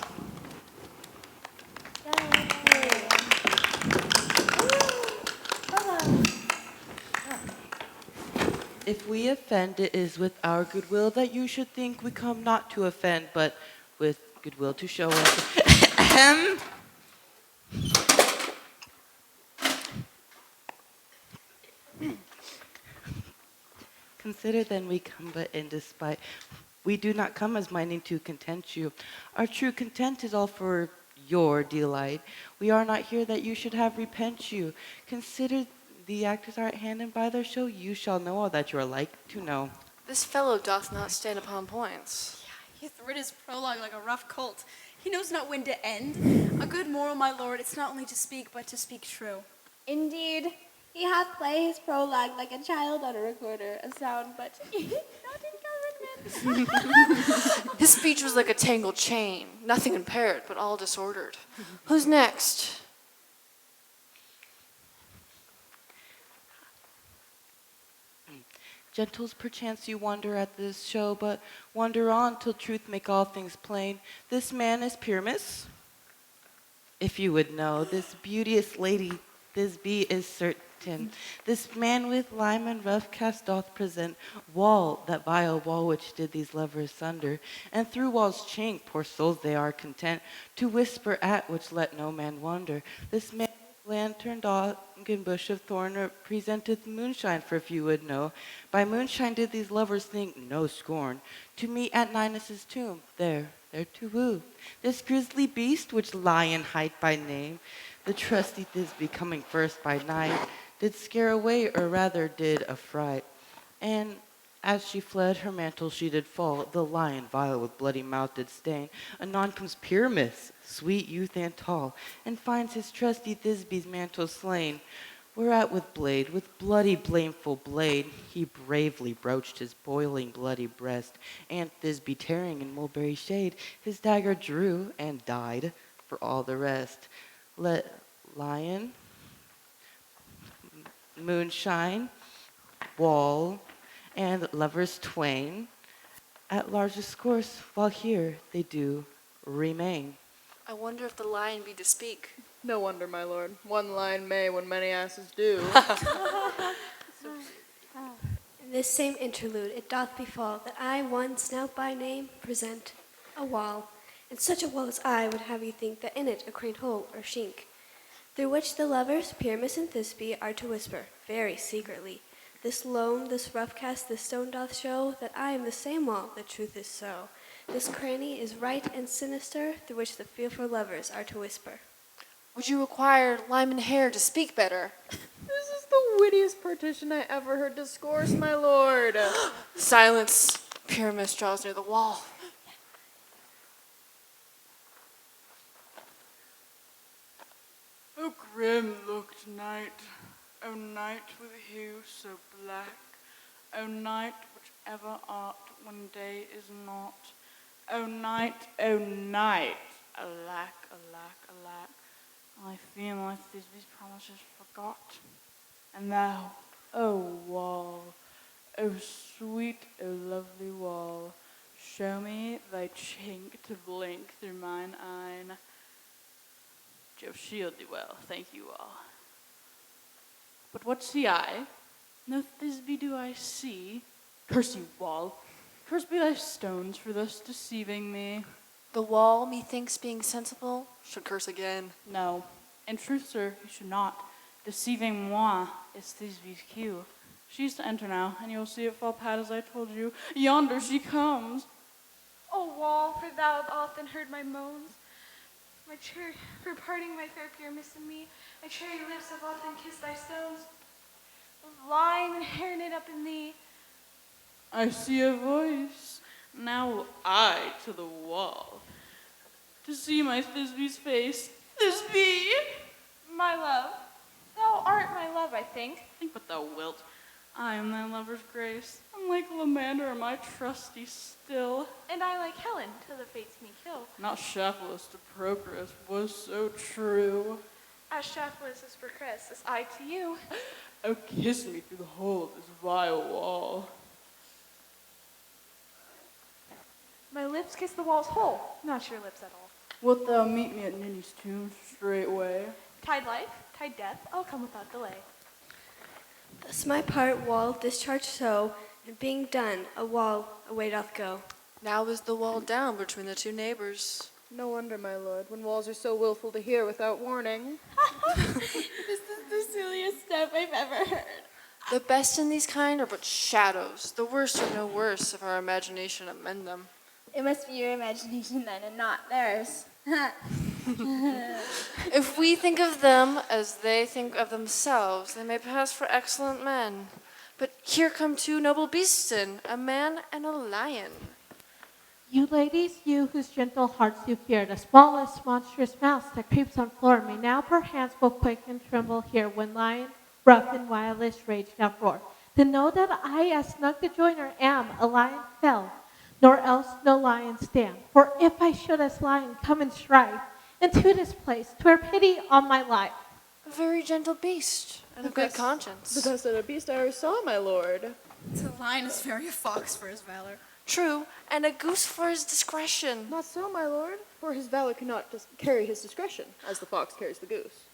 If we offend, it is with our goodwill that you should think we come not to offend, but with goodwill to show us. Ahem. Consider then we come but in despite. We do not come as minding to content you. Our true content is all for your delight. We are not here that you should have repent you. Consider the actors are at hand, and by their show you shall know all that you are like to know. This fellow doth not stand upon points. He hath rid his prologue like a rough colt. He knows not when to end. A good moral, my lord, it's not only to speak, but to speak true. Indeed, he hath played his prologue like a child on a recorder, a sound but not in government. His speech was like a tangled chain, nothing impaired, but all disordered. Who's next? Gentles, perchance you wonder at this show, but wander on till truth make all things plain. This man is Pyramus. If you would know, this beauteous lady, Thisbe is certain. This man with lime and rough cast doth present wall, that vile wall which did these lovers sunder. And through wall's chink, poor souls, they are content to whisper at which let no man wonder. This man lantern dog and bush of thorn presenteth moonshine, for if you would know, by moonshine did these lovers think no scorn to meet at Ninus' tomb, there to woo this grisly beast which lion hight by name. The trusty Thisbe coming first by night did scare away, or rather did affright, and as she fled, her mantle she did fall. The lion vile with bloody mouth did stain. Anon comes Pyramus, sweet youth and tall, and finds his trusty Thisbe's mantle slain. Whereat with bloody blameful blade, he bravely broached his boiling bloody breast, and Thisbe tearing in mulberry shade, his dagger drew and died for all the rest. Let lion, moonshine, wall, and lovers twain at large discourse, while here they do remain. I wonder if the lion be to speak. No wonder, my lord. One lion may when many asses do. In this same interlude it doth befall that I once now by name present a wall, and such a wall as I would have you think that in it a crane hole or chink, through which the lovers, Pyramus and Thisbe, are to whisper, very secretly, this loam, this rough cast, this stone doth show that I am the same wall, the truth is so. This cranny is right and sinister, through which the fearful lovers are to whisper. Would you require lime and hair to speak better? This is the wittiest partition I ever heard discourse, my lord. Silence. Pyramus draws near the wall. O grim looked night, O night with hue so black, O night which ever art when day is not, O night, alack, alack, alack, I feel my Thisbe's promises forgot. And thou, O wall, O sweet, O lovely wall, show me thy chink to blink through mine eyne. Jove shield thee well, thank you all. But what see I? No Thisbe do I see. Curse you, wall. Curse be thy stones for thus deceiving me. The wall, methinks being sensible, should curse again. No, In truth, sir, you should not. Deceiving moi is Thisbe's cue. She's to enter now, and you will see it fall pat as I told you. Yonder she comes. O wall, for thou hast often heard my moans, my cherry, for parting my fair Pyramus and me, my cherry lips have often kissed thy stones, of lime and hair knit up in thee. I see a voice. Now I to the wall. To see my Thisbe's face. Thisbe! My love, thou art my love, I think. Think what thou wilt. I am thy lover's grace. I'm like Lamander, my trusty still. And I like Helen, till the fates me kill. Not Shafalus to Procris was so true. As Shafalus is for Chris, as I to you. Oh, kiss me through the hole of this vile wall. My lips kiss the wall's hole, not your lips at all. Wilt thou meet me at Ninny's tomb straightway? Tide life, tide death, I'll come without delay. Thus my part wall discharged so, and being done, a wall away doth go. Now is the wall down between the two neighbors. No wonder, my lord, when walls are so willful to hear without warning. This is the silliest stuff I've ever heard. The best in these kind are but shadows. The worst are no worse if our imagination amend them. It must be your imagination then, and not theirs. If we think of them as they think of themselves, they may pass for excellent men. But here come two noble beasten, a man and a lion. You ladies, you whose gentle hearts you fear, the smallest monstrous mouse that creeps on floor, may now perchance both quake and tremble here when lions, rough and wildest, rage uproar. To know that I, as snug the joiner, am a lion fell, nor else no lion stand. For if I should as lion come in strife into this place, 'twere pity on my life. A very gentle beast, and of good conscience. The best of a beast I ever saw, my lord. The lion is very a fox for his valor. True, and a goose for his discretion. Not so, my lord, for his valor cannot just carry his discretion, as the fox carries the goose.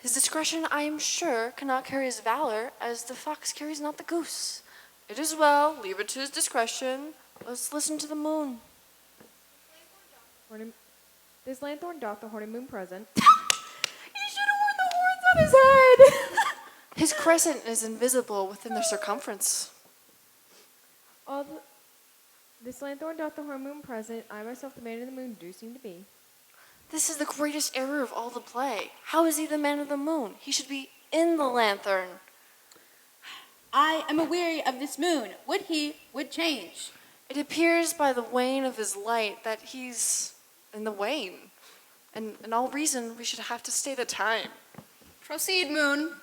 His discretion, I am sure, cannot carry his valor, as the fox carries not the goose. It is well, leave it to his discretion. Let's listen to the moon. This lanthorn doth the horny moon present. He should have worn the horns on his head. His crescent is invisible within their circumference. This lanthorn doth the horny moon present. I myself, the man in the moon, do seem to be. This is the greatest error of all the play. How is he the man of the moon? He should be in the lanthorn. I am aweary of this moon. Would he would change? It appears by the wane of his light that he's in the wane. And in all reason, we should have to stay the time. Proceed, moon.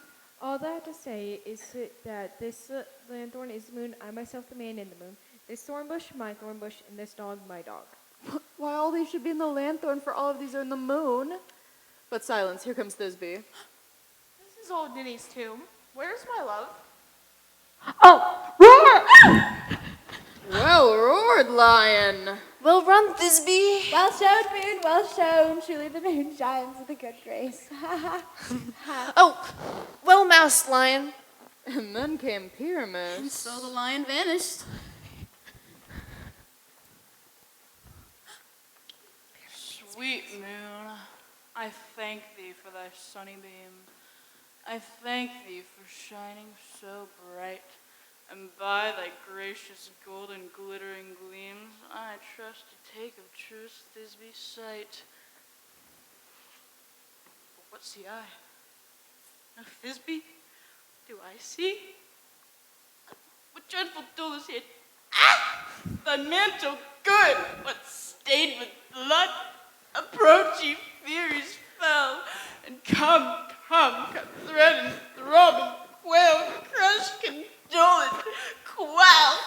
All that I have to say is that this lanthorn is the moon, I myself the man in the moon, this thorn bush my thorn bush, and this dog my dog. Why, all these should be in the lanthorn, for all of these are in the moon. But silence, here comes Thisbe. This is old Ninny's tomb. Where's my love? Oh, roar! Well roared, lion. Well run, Thisbe. Well shown, moon, well shown. Truly the moon shines with a good grace. Oh, well moused, lion. And then came Pyramus. And so the lion vanished. Sweet moon, I thank thee for thy sunny beam. I thank thee for shining so bright, and by thy gracious golden glittering gleams, I trust to take of truth Thisbe's sight. But what see I? No Thisbe? Do I see? What dreadful dullness here? Ah! Thy mantle good, but stained with blood. Approach, ye furies fell, and come, thread and throb and quail, crush, cajole, and quell.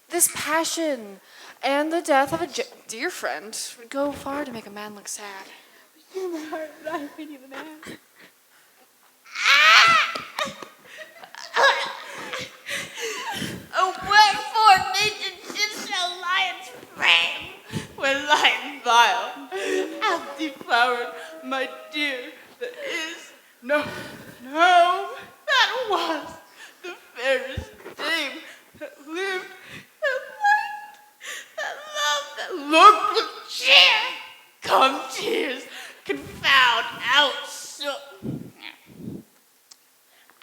This passion and the death of a dear friend would go far to make a man look sad. You're my heart, but I pity the man. Oh, wherefore nature did shall lion's frame, when lion vile hath devoured my dear that is, no, that was the fairest dame that lived, that liked, that loved, that looked with cheer. Come, tears, confound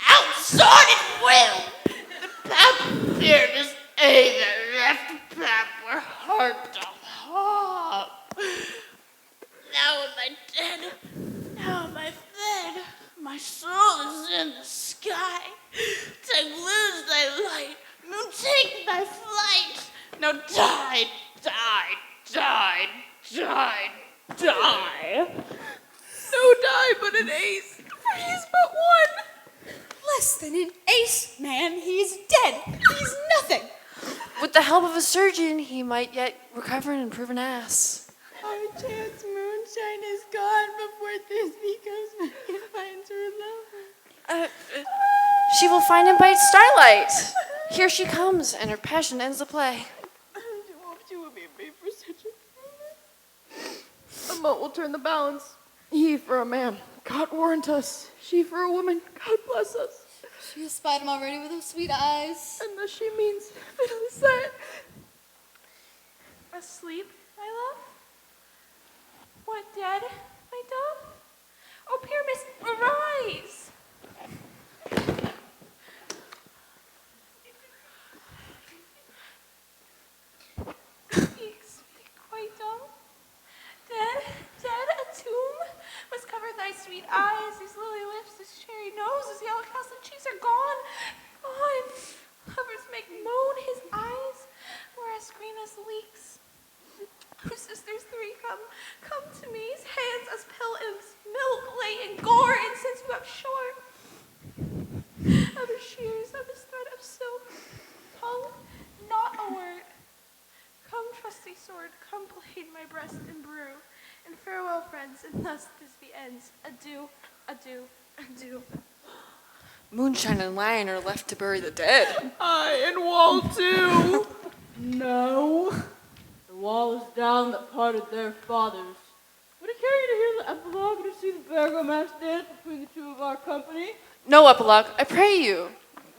Outsorded will! The pap appeared as A that left pap were hard to hop. Now am I dead? Now am I fled? My soul is in the sky. Take lose thy light. Moon, take thy flight. Now die, die, die, die, die. No die but an ace, for he's but one. Less than an ace, man. He's dead. He's nothing. With the help of a surgeon, he might yet recover and improve an ass. Our chance moonshine is gone before this becomes and finds her lover. She will find him by starlight. Here she comes, and her passion ends the play. She will be made for such a mote will turn the balance. He for a man, God warrant us. She for a woman, God bless us. She has spied him already with her sweet eyes. And thus she means fiddle that. Asleep, my love? What, dead, my dove? Oh, Pyramus, arise! Speak, quite dumb. Dead, a tomb? Must cover thy sweet eyes, these lily lips, this cherry nose, this yellow castle cheeks are gone. Gone. Lovers make moan his eyes, whereas green as leeks. Whose sisters three come to me, his hands as pill and milk lay in gore, and since you have short of his shears, of his thread of silk, tongue, not a word. Come, trusty sword, come blade my breast and brew, and farewell, friends, and thus this be ends. Adieu, adieu, adieu. Moonshine and Lion are left to bury the dead. I and Wall too. No. The wall is down that parted their fathers. Would it care you to hear the epilogue and to see the Bergomask dance between the two of our company? No epilogue, I pray you.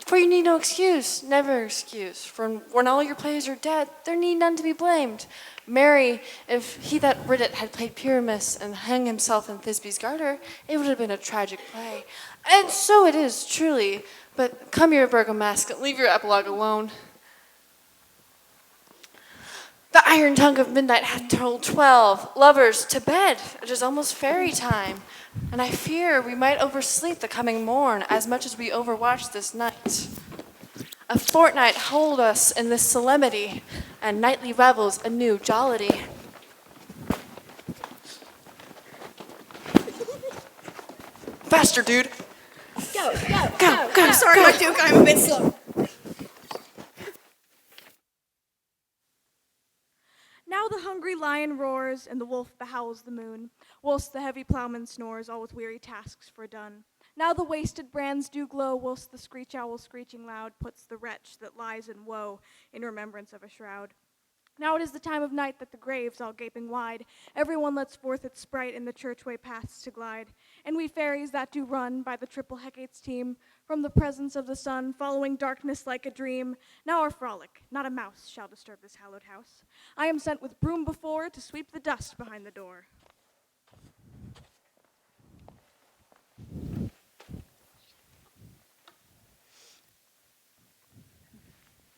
For you need no excuse, never excuse. For when all your plays are dead, there need none to be blamed. Marry, if he that writ it had played Pyramus and hung himself in Thisbe's garter, it would have been a tragic play. And so it is, truly. But come here, Bergomask, and leave your epilogue alone. The iron tongue of midnight hath told 12. Lovers, to bed. It is almost fairy time. And I fear we might oversleep the coming morn as much as we overwatch this night. A fortnight hold us in this solemnity, and nightly revels a new jollity. Faster, dude. Go. Go, Sorry, go. my Duke, I'm a bit slow. Now the hungry lion roars, and the wolf behowls the moon, whilst the heavy plowman snores, all with weary tasks fordone. Now the wasted brands do glow, whilst the screech owl screeching loud puts the wretch that lies in woe in remembrance of a shroud. Now it is the time of night that the graves all gaping wide, everyone lets forth its sprite in the churchway paths to glide. And we fairies that do run by the triple Hecate's team, from the presence of the sun, following darkness like a dream. Now our frolic, not a mouse shall disturb this hallowed house. I am sent with broom before to sweep the dust behind the door.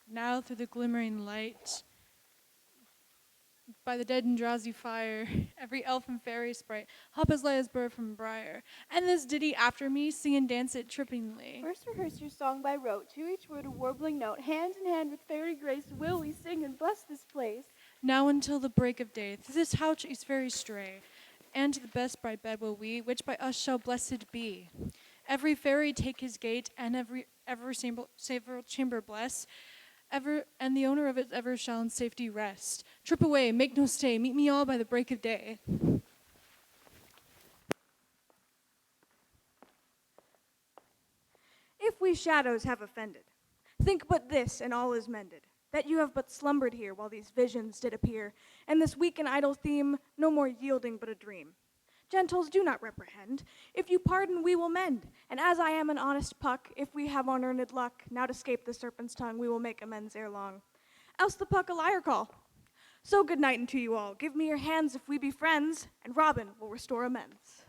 Now through the glimmering light, by the dead and drowsy fire, every elf and fairy sprite hop as light as bird from briar. And this ditty after me, sing and dance it trippingly. First rehearse your song by rote, to each word a warbling note. Hand in hand with fairy grace will we sing and bless this place. Now until the break of day, through this house is fairy stray, and to the best bright bed will we, which by us shall blessed be. Every fairy take his gate, and every several chamber bless. Ever, and the owner of it ever shall in safety rest. Trip away, make no stay, meet me all by the break of day. If we shadows have offended, think but this, and all is mended, that you have but slumbered here while these visions did appear, and this weak and idle theme no more yielding but a dream. Gentles, do not reprehend. If you pardon, we will mend. And as I am an honest puck, if we have unearned luck, now to scape the serpent's tongue, we will make amends ere long. Else the puck a liar call. So good night unto you all. Give me your hands if we be friends, and Robin will restore amends.